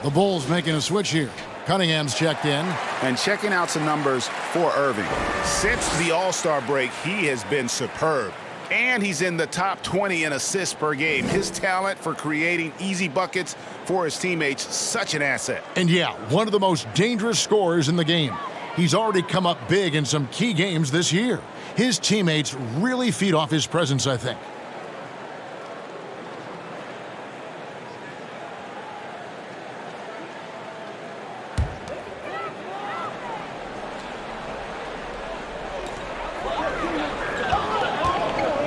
The Bulls making a switch here. Cunningham's checked in. And checking out some numbers for Irving. Since the All-Star break, he has been superb. And he's in the top 20 in assists per game. His talent for creating easy buckets for his teammates, such an asset. And yeah, one of the most dangerous scorers in the game. He's already come up big in some key games this year. His teammates really feed off his presence, I think.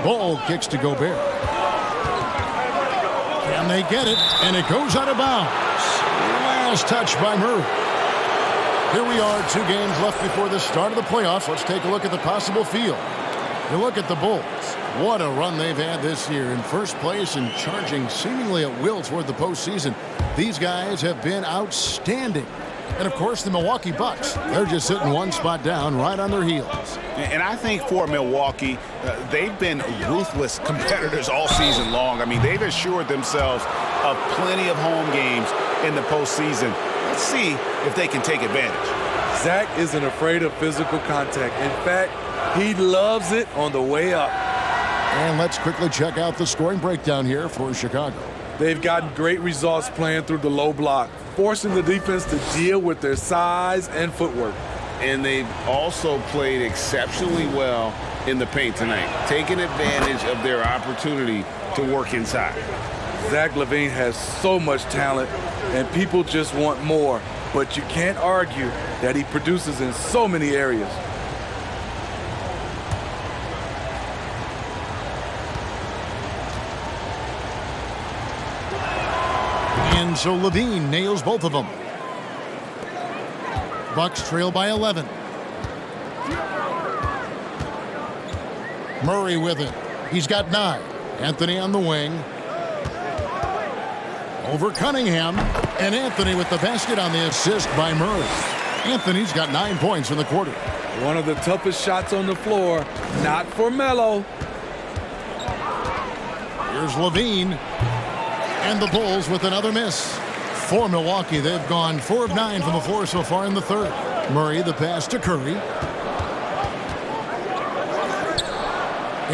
Ball kicks to Gobert. Can they get it? And it goes out of bounds. Last touch by Murray. Here we are, 2 games left before the start of the playoffs. Let's take a look at the possible field. You look at the Bulls. What a run they've had this year. In first place and charging seemingly at will toward the postseason. These guys have been outstanding. And, of course, the Milwaukee Bucks. They're just sitting one spot down right on their heels. And I think for Milwaukee, they've been ruthless competitors all season long. I mean, they've assured themselves of plenty of home games in the postseason. Let's see if they can take advantage. Zach isn't afraid of physical contact. In fact, he loves it on the way up. And let's quickly check out the scoring breakdown here for Chicago. They've gotten great results playing through the low block, forcing the defense to deal with their size and footwork. And they've also played exceptionally well in the paint tonight, taking advantage of their opportunity to work inside. Zach LaVine has so much talent, and people just want more. But you can't argue that he produces in so many areas. And so LaVine nails both of them. Bucks trail by 11. Murray with it. He's got 9. Anthony on the wing. Over Cunningham. And Anthony with the basket on the assist by Murray. Anthony's got 9 points in the quarter. One of the toughest shots on the floor, not for Melo. Here's LaVine. And the Bulls with another miss. For Milwaukee, they've gone 4 of 9 from the floor so far in the third. Murray, the pass to Curry.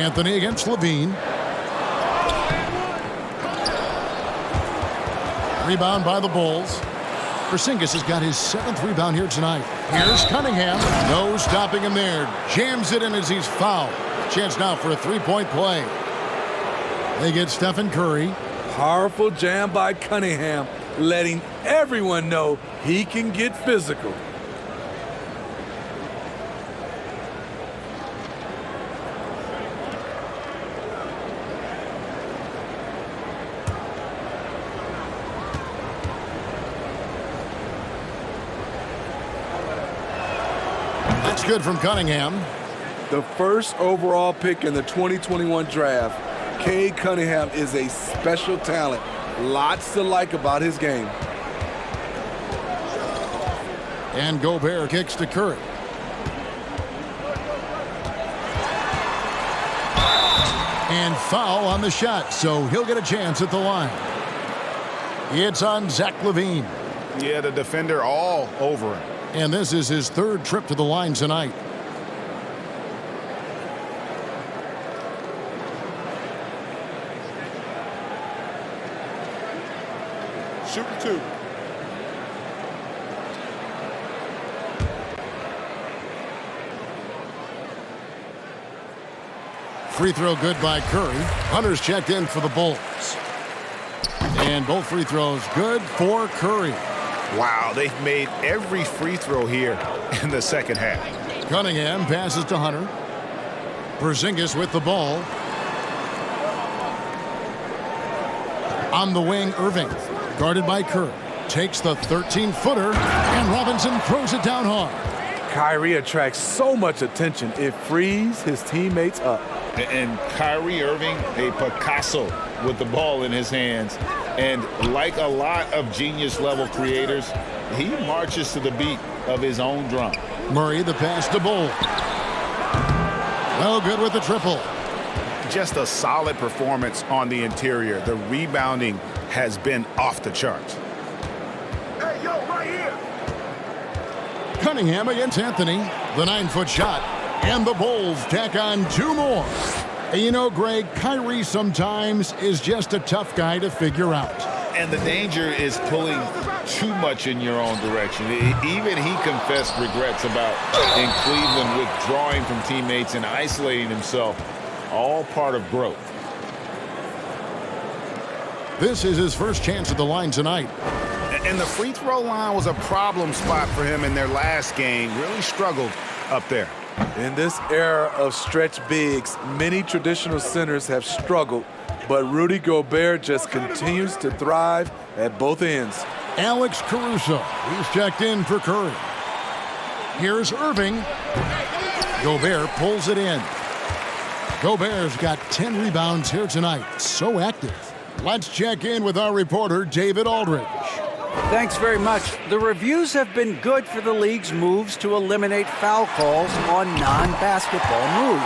Anthony against LaVine. Rebound by the Bulls. Porzingis has got his 7th rebound here tonight. Here's Cunningham. No stopping him there. Jams it in as he's fouled. Chance now for a 3-point play. They get Stephen Curry. Powerful jam by Cunningham, letting everyone know he can get physical. That's good from Cunningham. The first overall pick in the 2021 draft, Cade Cunningham is a special talent. Lots to like about his game. And Gobert kicks to Curry. And foul on the shot, so he'll get a chance at the line. It's on Zach LaVine. Yeah, the defender all over him. And this is his 3rd trip to the line tonight. Shoot 2. Free throw good by Curry. Hunter's checked in for the Bulls. And both free throws good for Curry. Wow, they've made every free throw here in the second half. Cunningham passes to Hunter. Porzingis with the ball. On the wing, Irving. Guarded by Curry. Takes the 13-footer, and Robinson throws it down hard. Kyrie attracts so much attention, it frees his teammates up. And Kyrie Irving, a Picasso with the ball in his hands. And like a lot of genius-level creators, he marches to the beat of his own drum. Murray, the pass to Bull. No good with the triple. Just a solid performance on the interior. The rebounding has been off the charts. Hey, yo, right here. Cunningham against Anthony. The 9-foot shot. And the Bulls tack on 2 more. And you know, Greg, Kyrie sometimes is just a tough guy to figure out. And the danger is pulling too much in your own direction. Even he confessed regrets about in Cleveland withdrawing from teammates and isolating himself. All part of growth. This is his first chance at the line tonight. And the free throw line was a problem spot for him in their last game. Really struggled up there. In this era of stretch bigs, many traditional centers have struggled, but Rudy Gobert just continues to thrive at both ends. Alex Caruso, he's checked in for Curry. Here's Irving. Gobert pulls it in. Gobert's got 10 rebounds here tonight. So active. Let's check in with our reporter, David Aldridge. Thanks very much. The reviews have been good for the league's moves to eliminate foul calls on non-basketball moves.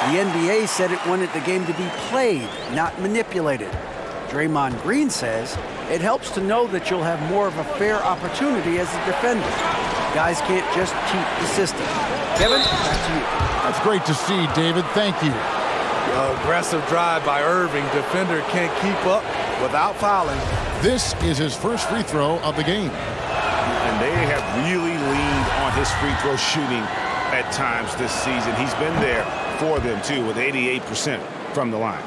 The NBA said it wanted the game to be played, not manipulated. Draymond Green says it helps to know that you'll have more of a fair opportunity as a defender. Guys can't just cheat the system. Kevin, back to you. That's great to see, David. Thank you. Aggressive drive by Irving. Defender can't keep up without fouling. This is his first free throw of the game. And they have really leaned on his free throw shooting at times this season. He's been there for them, too, with 88% from the line.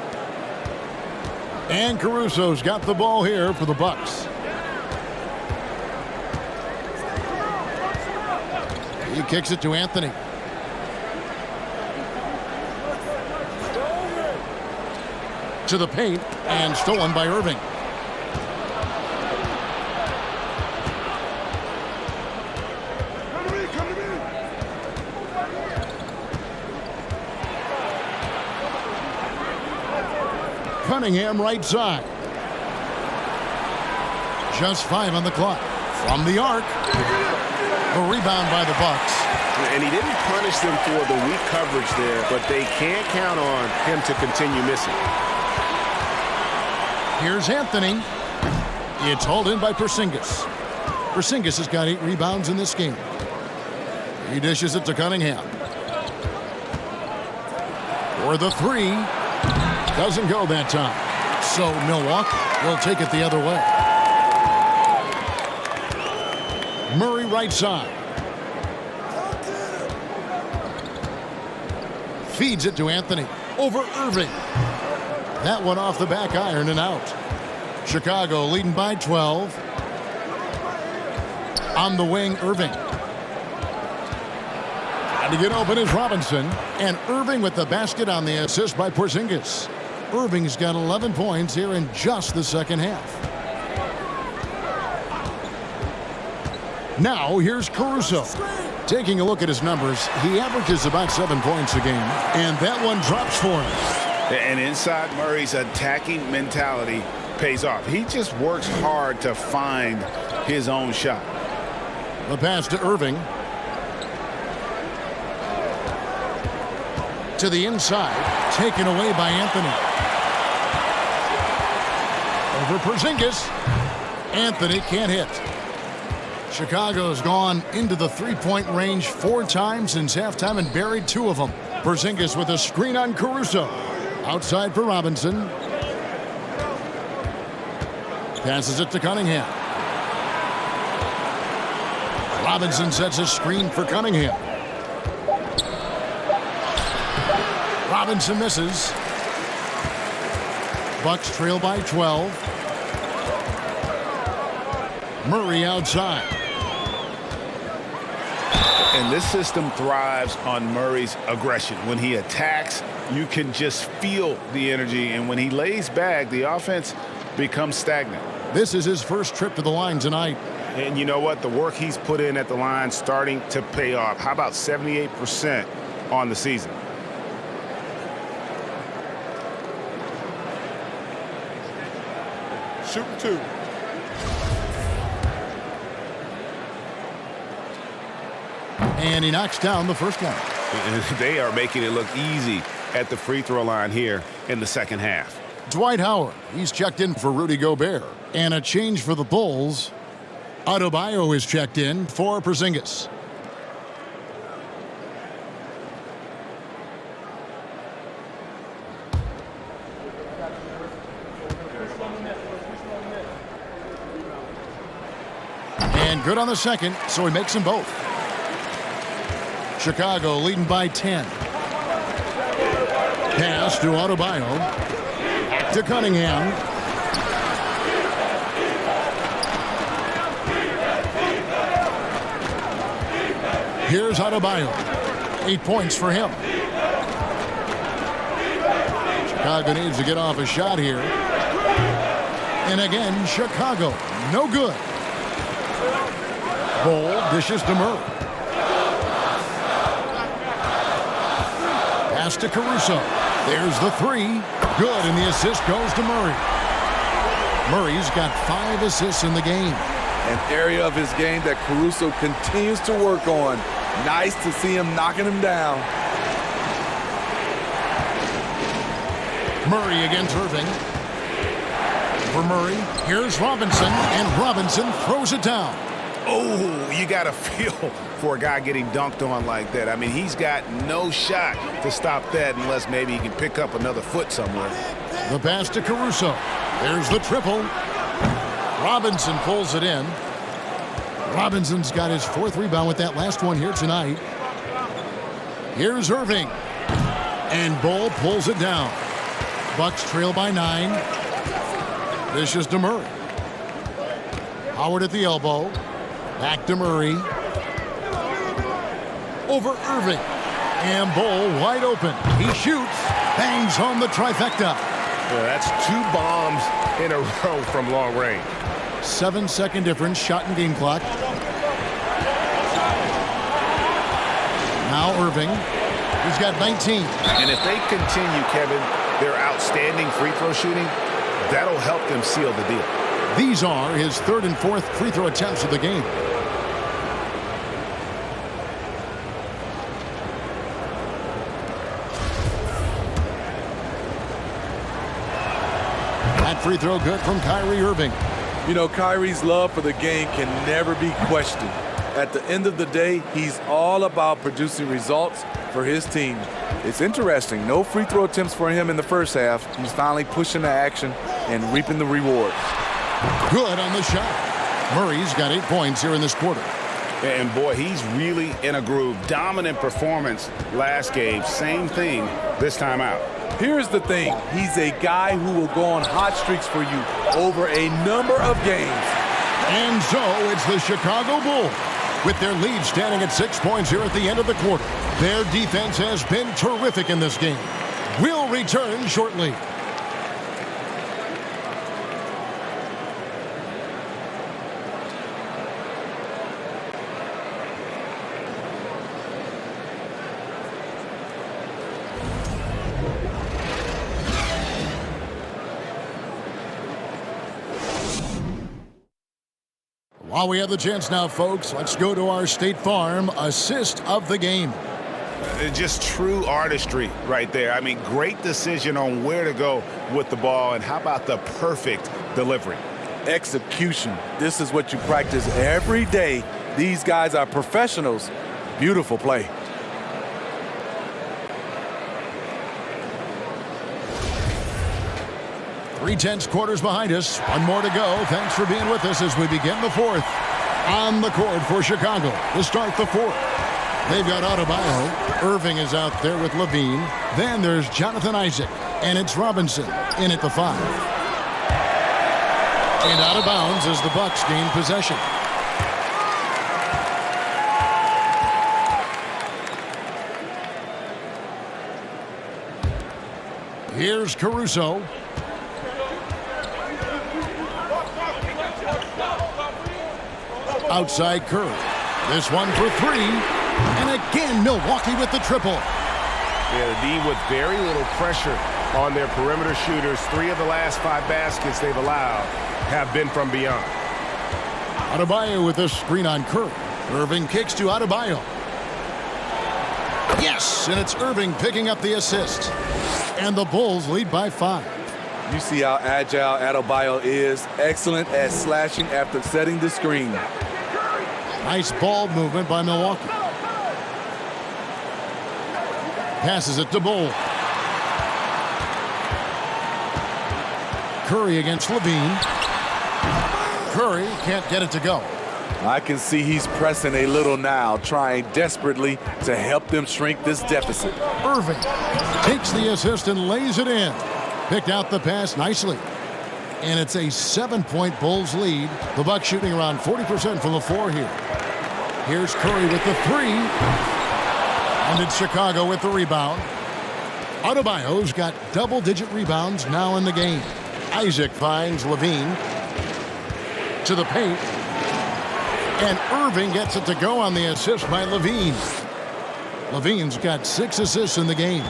And Caruso's got the ball here for the Bucks. He kicks it to Anthony. To the paint, and stolen by Irving. Cunningham right side. Just 5 on the clock. From the arc. A rebound by the Bucks. And he didn't punish them for the weak coverage there, but they can't count on him to continue missing. Here's Anthony. It's hauled in by Porzingis. Porzingis has got 8 rebounds in this game. He dishes it to Cunningham. For the 3. Doesn't go that time. So Milwaukee will take it the other way. Murray right side. Feeds it to Anthony. Over Irving. That one off the back iron and out. Chicago leading by 12. On the wing, Irving. Trying to get open is Robinson. And Irving with the basket on the assist by Porzingis. Irving's got 11 points here in just the second half. Now here's Caruso. Taking a look at his numbers, he averages about 7 points a game. And that one drops for him. And inside Murray's attacking mentality pays off. He just works hard to find his own shot. The pass to Irving. To the inside, taken away by Anthony. Over Porzingis. Anthony can't hit. Chicago's gone into the 3-point range 4 times since halftime and buried 2 of them. Porzingis with a screen on Caruso. Outside for Robinson. Passes it to Cunningham. Robinson sets a screen for Cunningham. Robinson misses. Bucks trail by 12. Murray outside. And this system thrives on Murray's aggression. When he attacks, you can just feel the energy. And when he lays back, the offense becomes stagnant. This is his first trip to the line tonight. And you know what? The work he's put in at the line starting to pay off. How about 78% on the season? Shooting 2. And he knocks down the first one. They are making it look easy at the free throw line here in the second half. Dwight Howard, he's checked in for Rudy Gobert. And a change for the Bulls. Adebayo is checked in for Porzingis. And good on the second, so he makes them both. Chicago leading by 10. Pass to Adebayo. Back to Cunningham. Here's Adebayo. 8 points for him. Chicago needs to get off a shot here. And again, Chicago, no good. Ball dishes to Murray. Pass to Caruso. There's the three. Good, and the assist goes to Murray. Murray's got 5 assists in the game. An area of his game that Caruso continues to work on. Nice to see him knocking him down. Murray against Irving. For Murray, here's Robinson, and Robinson throws it down. Oh, you got to feel for a guy getting dunked on like that. I mean, he's got no shot to stop that unless maybe he can pick up another foot somewhere. The pass to Caruso. There's the triple. Robinson pulls it in. Robinson's got his 4th rebound with that last one here tonight. Here's Irving. And Bull pulls it down. Bucks trail by 9. This is to Murray. Howard at the elbow. Back to Murray. Over Irving. And Bull wide open. He shoots. Bangs home the trifecta. Yeah, that's 2 bombs in a row from long range. 7-second difference, shot and game clock. Now Irving. He's got 19. And if they continue, Kevin, their outstanding free throw shooting, that'll help them seal the deal. These are his 3rd and 4th free throw attempts of the game. That free throw good from Kyrie Irving. You know, Kyrie's love for the game can never be questioned. At the end of the day, he's all about producing results for his team. It's interesting. No free throw attempts for him in the first half. He's finally pushing the action and reaping the rewards. Good on the shot. Murray's got 8 points here in this quarter. And boy, he's really in a groove. Dominant performance last game. Same thing this time out. Here's the thing. He's a guy who will go on hot streaks for you over a number of games. And so it's the Chicago Bulls with their lead standing at 6 points here at the end of the quarter. Their defense has been terrific in this game. We'll return shortly. While we have the chance now, folks, let's go to our State Farm assist of the game. Just true artistry right there. I mean, great decision on where to go with the ball, and how about the perfect delivery? Execution. This is what you practice every day. These guys are professionals. Beautiful play. Three-tenths quarters behind us. One more to go. Thanks for being with us as we begin the 4th. On the court for Chicago to start the 4th. They've got Adebayo. Irving is out there with Levine. Then there's Jonathan Isaac. And it's Robinson in at the 5. And out of bounds as the Bucks gain possession. Here's Caruso. Outside Curry. This one for 3. And again, Milwaukee with the triple. Yeah, the D with very little pressure on their perimeter shooters. 3 of the last 5 baskets they've allowed have been from beyond. Adebayo with a screen on Curry. Irving kicks to Adebayo. Yes, and it's Irving picking up the assist. And the Bulls lead by 5. You see how agile Adebayo is. Excellent at slashing after setting the screen. Nice ball movement by Milwaukee. Passes it to Bull. Curry against Levine. Curry can't get it to go. I can see he's pressing a little now, trying desperately to help them shrink this deficit. Irving takes the assist and lays it in. Picked out the pass nicely. And it's a 7-point Bulls lead. The Bucks shooting around 40% from the floor here. Here's Curry with the 3. And it's Chicago with the rebound. Adebayo's got double-digit rebounds now in the game. Isaac finds Levine to the paint. And Irving gets it to go on the assist by Levine. Levine's got 6 assists in the game.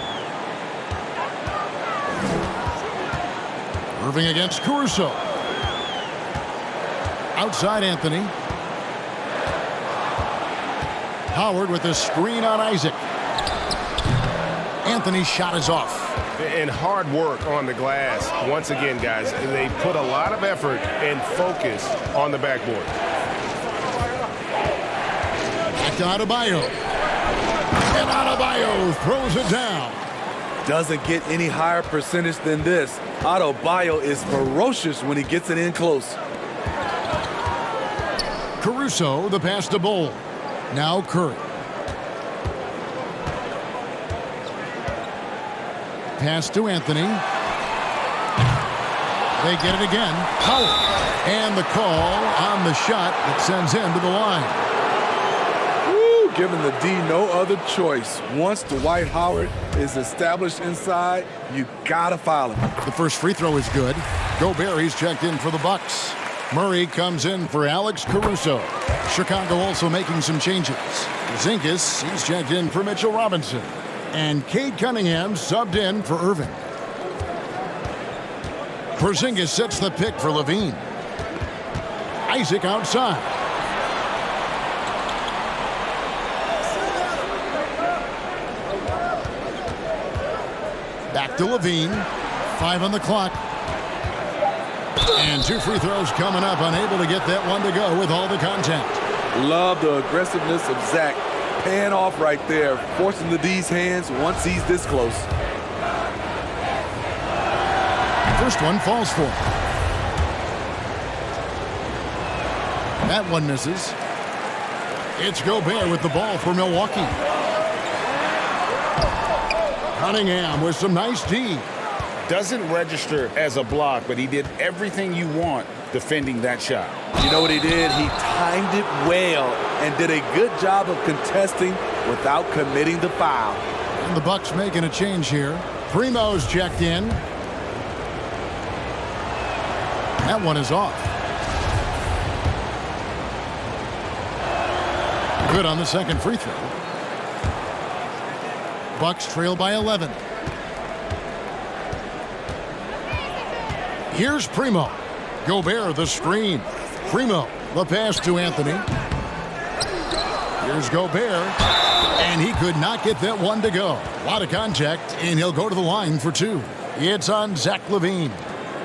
Irving against Caruso. Outside Anthony. Howard with a screen on Isaac. Anthony's shot is off. And hard work on the glass. Once again, guys, they put a lot of effort and focus on the backboard. Back to Adebayo. And Adebayo throws it down. Doesn't get any higher percentage than this. Adebayo is ferocious when he gets it in close. Caruso, the pass to Bull. Now Curry. Pass to Anthony. They get it again. Howard. And the call on the shot that sends him to the line. Woo, giving the D no other choice. Once Dwight Howard is established inside, you gotta foul him. The first free throw is good. Gobert, he's checked in for the Bucks. Murray comes in for Alex Caruso. Chicago also making some changes. Zingas, he's checked in for Mitchell Robinson. And Cade Cunningham subbed in for Irving. Porzingis sets the pick for Levine. Isaac outside. Back to Levine. 5 on the clock. And 2 free throws coming up. Unable to get that one to go with all the contact. Love the aggressiveness of Zach. Paying off right there, forcing the D's hands once he's this close. First one falls for him. That one misses. It's Gobert with the ball for Milwaukee. Cunningham with some nice D. Doesn't register as a block, but he did everything you want defending that shot. You know what he did? He timed it well and did a good job of contesting without committing the foul. And the Bucks making a change here. Primo's checked in. That one is off. Good on the second free throw. Bucks trail by 11. Here's Primo. Gobert the screen. Primo the pass to Anthony. Here's Gobert. And he could not get that one to go. A lot of contact, and he'll go to the line for 2. It's on Zach LaVine.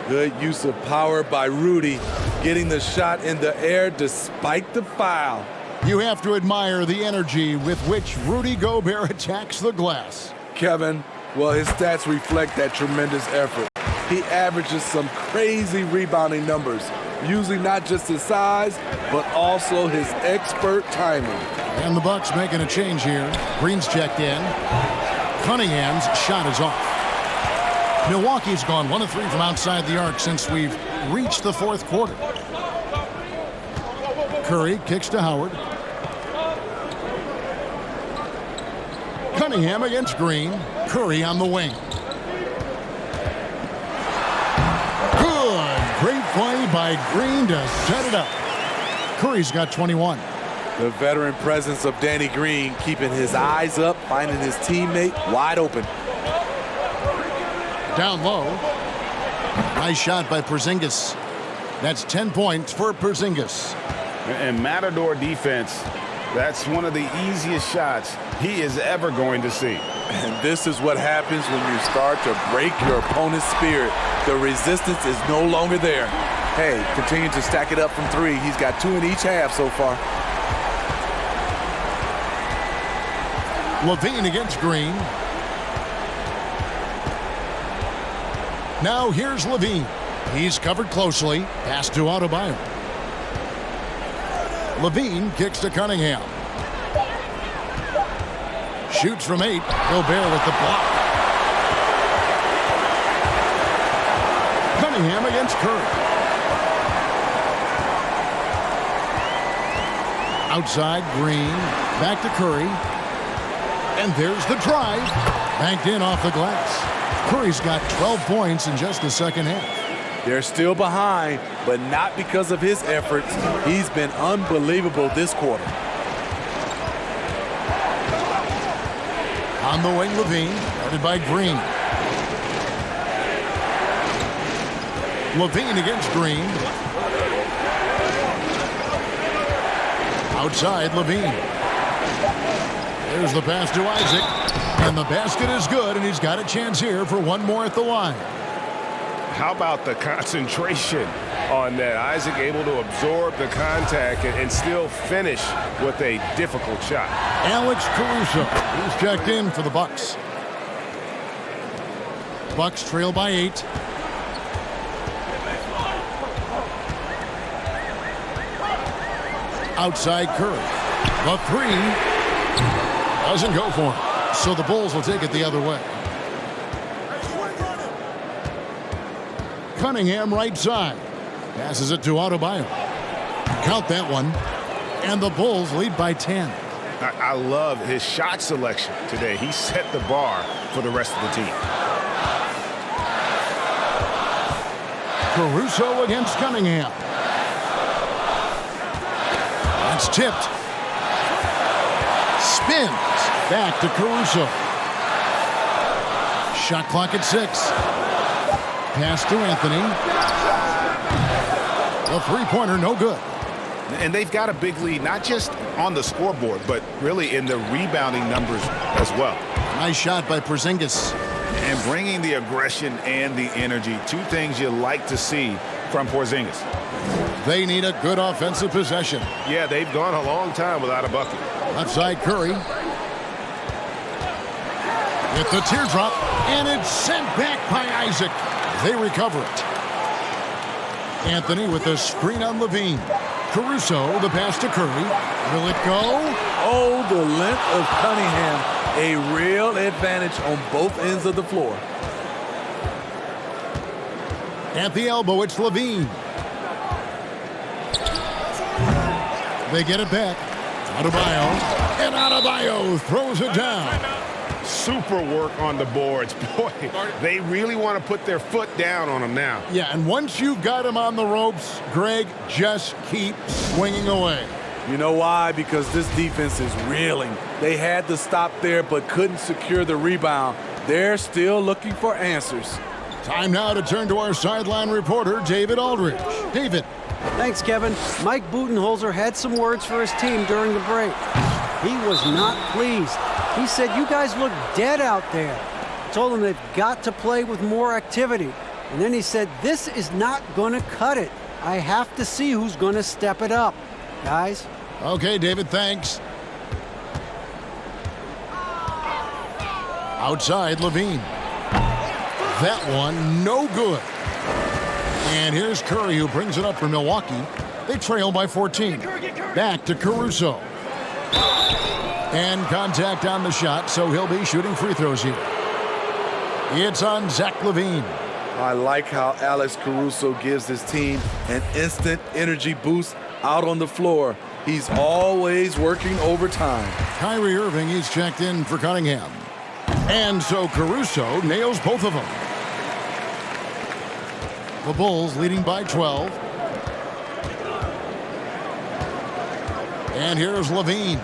Good use of power by Rudy, getting the shot in the air despite the foul. You have to admire the energy with which Rudy Gobert attacks the glass. Kevin, well, his stats reflect that tremendous effort. He averages some crazy rebounding numbers. using not just his size, but also his expert timing. And the Bucks making a change here. Green's checked in. Cunningham's shot is off. Milwaukee's gone 1 of 3 from outside the arc since we've reached the fourth quarter. Curry kicks to Howard. Cunningham against Green. Curry on the wing. Good. Great play by Green to set it up. Curry's got 21. The veteran presence of Danny Green keeping his eyes up, finding his teammate wide open. Down low. Nice shot by Porzingis. That's 10 points for Porzingis. And Matador defense, that's one of the easiest shots he is ever going to see. And this is what happens when you start to break your opponent's spirit. The resistance is no longer there. Hey, continue to stack it up from 3. He's got 2 in each half so far. Levine against Green. Now here's Levine. He's covered closely. Pass to Adebayo. Levine kicks to Cunningham. Shoots from 8. Gobert with the block. Cunningham against Curry. Outside, Green. Back to Curry. And there's the drive. Banked in off the glass. Curry's got 12 points in just the second half. They're still behind, but not because of his efforts. He's been unbelievable this quarter. On the wing, Levine, guarded by Green. Levine against Green. Outside, Levine. There's the pass to Isaac. And the basket is good, and he's got a chance here for one more at the line. How about the concentration on that? Isaac able to absorb the contact and still finish with a difficult shot. Alex Caruso, who's checked in for the Bucks. Bucks trail by 8. Outside Curry. The 3 doesn't go for him. So the Bulls will take it the other way. Cunningham right side. Passes it to Adebayo. Count that one. And the Bulls lead by 10. I love his shot selection today. He set the bar for the rest of the team. Caruso against Cunningham. That's tipped. Spins. Back to Caruso. Shot clock at 6. Pass to Anthony. The three-pointer, no good. And they've got a big lead, not just on the scoreboard, but really in the rebounding numbers as well. Nice shot by Porzingis. And bringing the aggression and the energy, 2 things you like to see from Porzingis. They need a good offensive possession. Yeah, they've gone a long time without a bucket. Left side, Curry. With the teardrop, and it's sent back by Isaac. They recover it. Anthony with the screen on Levine. Caruso, the pass to Curry. Will it go? Oh, the length of Cunningham. A real advantage on both ends of the floor. At the elbow, it's Levine. They get it back. Adebayo. And Adebayo throws it down. Super work on the boards. Boy, they really want to put their foot down on him now. Yeah, and once you've got him on the ropes, Greg, just keep swinging away. You know why? Because this defense is reeling. They had to stop there but couldn't secure the rebound. They're still looking for answers. Time now to turn to our sideline reporter, David Aldridge. David. Thanks, Kevin. Mike Budenholzer had some words for his team during the break. He was not pleased. He said, "You guys look dead out there." Told them they've got to play with more activity. And then he said, "This is not going to cut it. I have to see who's going to step it up, guys." Okay, David, thanks. Outside, Levine. That one, no good. And here's Curry, who brings it up for Milwaukee. They trail by 14. Back to Caruso. And contact on the shot, so he'll be shooting free throws here. It's on Zach LaVine. I like how Alex Caruso gives his team an instant energy boost out on the floor. He's always working overtime. Kyrie Irving, he's checked in for Cunningham. And so Caruso nails both of them. The Bulls leading by 12. And here's LaVine.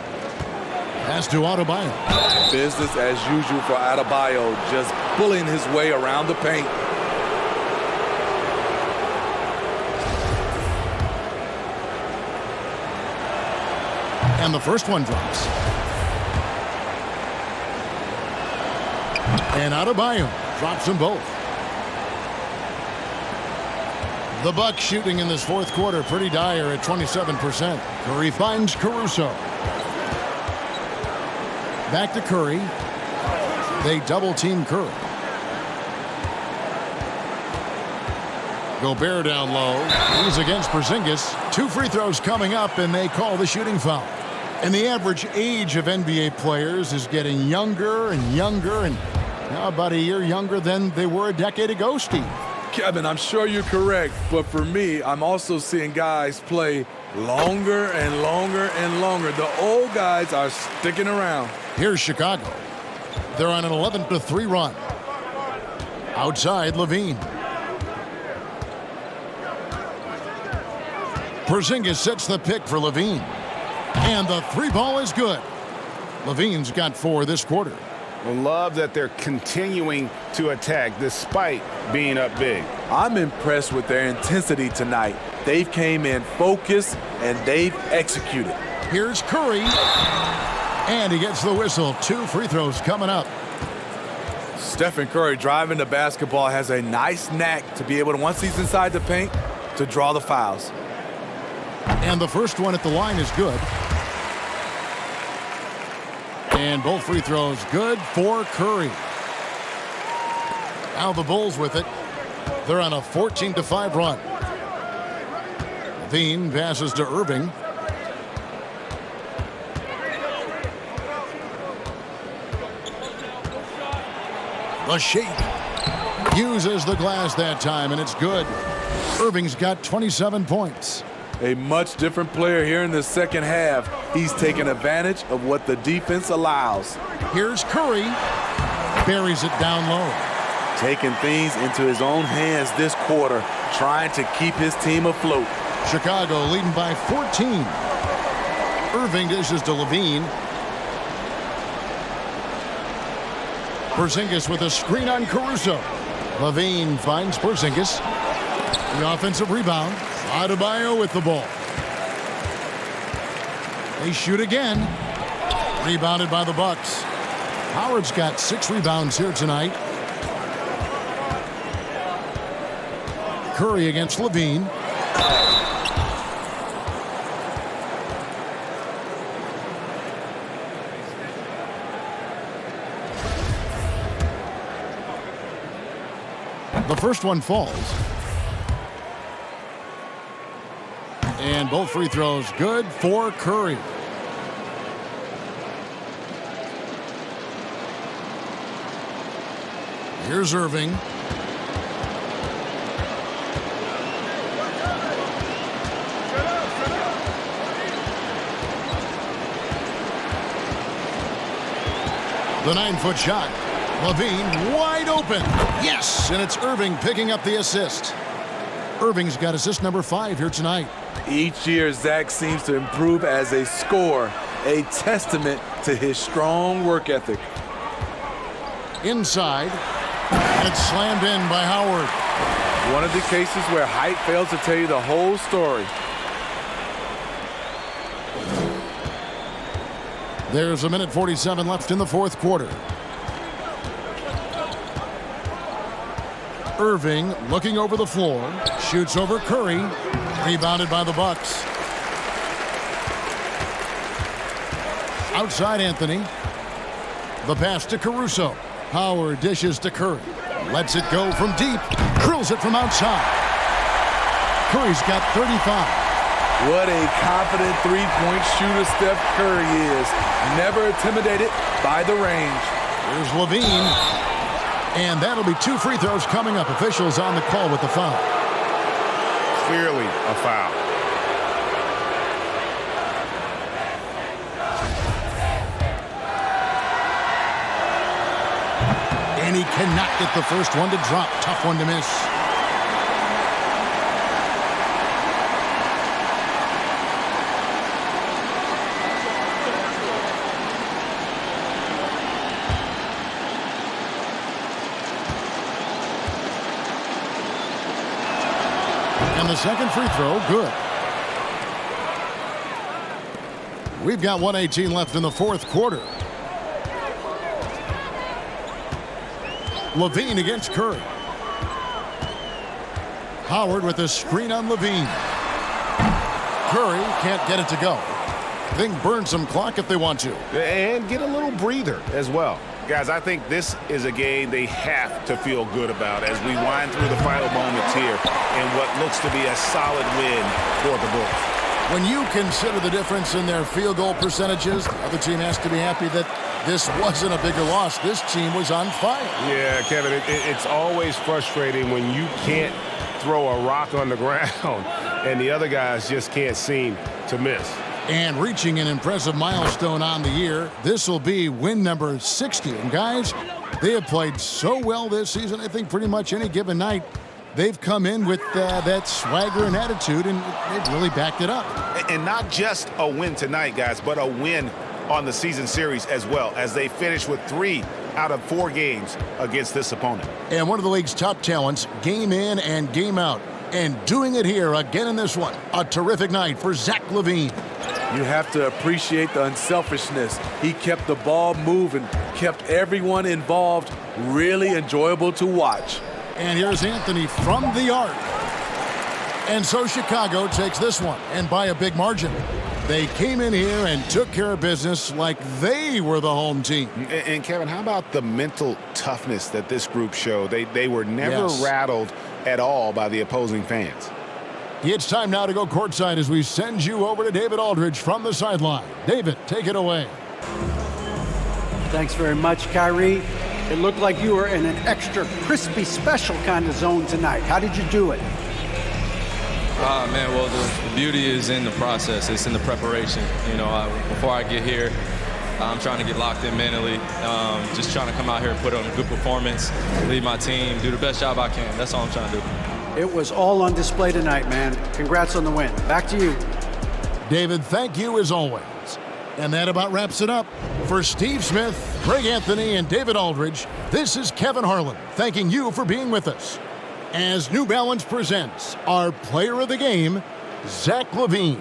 Pass to Adebayo. Business as usual for Adebayo, just bullying his way around the paint. And the first one drops. And Adebayo drops them both. The Bucks shooting in this fourth quarter pretty dire at 27%. Curry finds Caruso. Back to Curry. They double-team Curry. Gobert down low. He's against Porzingis. 2 free throws coming up, and they call the shooting foul. And the average age of NBA players is getting younger and younger, and now about a year younger than they were a decade ago, Steve. Kevin, I'm sure you're correct, but for me, I'm also seeing guys play longer and longer and longer. The old guys are sticking around. Here's Chicago. They're on an 11-3 run. Outside, LaVine. Porzingis sets the pick for LaVine. And the 3-ball is good. LaVine's got 4 this quarter. I love that they're continuing to attack despite being up big. I'm impressed with their intensity tonight. They've came in focused and they've executed. Here's Curry. And he gets the whistle. 2 free throws coming up. Stephen Curry driving the basketball has a nice knack to be able to, once he's inside the paint, to draw the fouls. And the first one at the line is good. And both free throws good for Curry. Now the Bulls with it. They're on a 14-5 run. LaVine passes to Irving. The shape. Uses the glass that time, and it's good. Irving's got 27 points. A much different player here in the second half. He's taking advantage of what the defense allows. Here's Curry. Buries it down low. Taking things into his own hands this quarter, trying to keep his team afloat. Chicago leading by 14. Irving dishes to LaVine. Porzingis with a screen on Caruso. LaVine finds Porzingis. The offensive rebound. Adebayo with the ball. They shoot again. Rebounded by the Bucks. Howard's got 6 rebounds here tonight. Curry against LaVine. The first one falls. And both free throws good for Curry. Here's Irving. The 9-foot shot. LaVine wide open. Yes, and it's Irving picking up the assist. Irving's got assist number 5 here tonight. Each year, Zach seems to improve as a scorer, a testament to his strong work ethic. Inside, and it's slammed in by Howard. One of the cases where height fails to tell you the whole story. There's a minute 47 left in the fourth quarter. Irving looking over the floor, shoots over Curry, rebounded by the Bucks. Outside Anthony. The pass to Caruso. Howard dishes to Curry. Lets it go from deep. Drills it from outside. Curry's got 35. What a confident three-point shooter Steph Curry is. Never intimidated by the range. Here's Levine. And that'll be 2 free throws coming up. Officials on the call with the foul. Clearly a foul. And he cannot get the first one to drop. Tough one to miss. And the second free throw, good. We've got 1:18 left in the fourth quarter. Levine against Curry. Howard with a screen on Levine. Curry can't get it to go. I think burn some clock if they want to. And get a little breather as well. Guys, I think this is a game they have to feel good about as we wind through the final moments here in what looks to be a solid win for the Bulls. When you consider the difference in their field goal percentages, the other team has to be happy that this wasn't a bigger loss. This team was on fire. Yeah, Kevin, it's always frustrating when you can't throw a rock on the ground and the other guys just can't seem to miss. And reaching an impressive milestone on the year, this will be win number 60. And guys, they have played so well this season. I think pretty much any given night, they've come in with that swagger and attitude, and they've really backed it up. And not just a win tonight, guys, but a win on the season series as well, as they finish with 3 out of 4 games against this opponent. And one of the league's top talents, game in and game out. And doing it here again in this one. A terrific night for Zach LaVine. You have to appreciate the unselfishness. He kept the ball moving, kept everyone involved, really enjoyable to watch. And here's Anthony from the arc. And so Chicago takes this one, and by a big margin. They came in here and took care of business like they were the home team. And Kevin, how about the mental toughness that this group showed? They were never rattled at all by the opposing fans. It's time now to go courtside as we send you over to David Aldridge from the sideline. David, take it away. Thanks very much, Kyrie. It looked like you were in an extra crispy special kind of zone tonight. How did you do it? Man, well, the beauty is in the process. It's in the preparation. You know, before I get here, I'm trying to get locked in mentally, just trying to come out here and put on a good performance, lead my team, do the best job I can. That's all I'm trying to do. It was all on display tonight, man. Congrats on the win. Back to you. David, thank you as always. And that about wraps it up. For Steve Smith, Greg Anthony, and David Aldridge, this is Kevin Harlan thanking you for being with us. As New Balance presents our player of the game, Zach LaVine.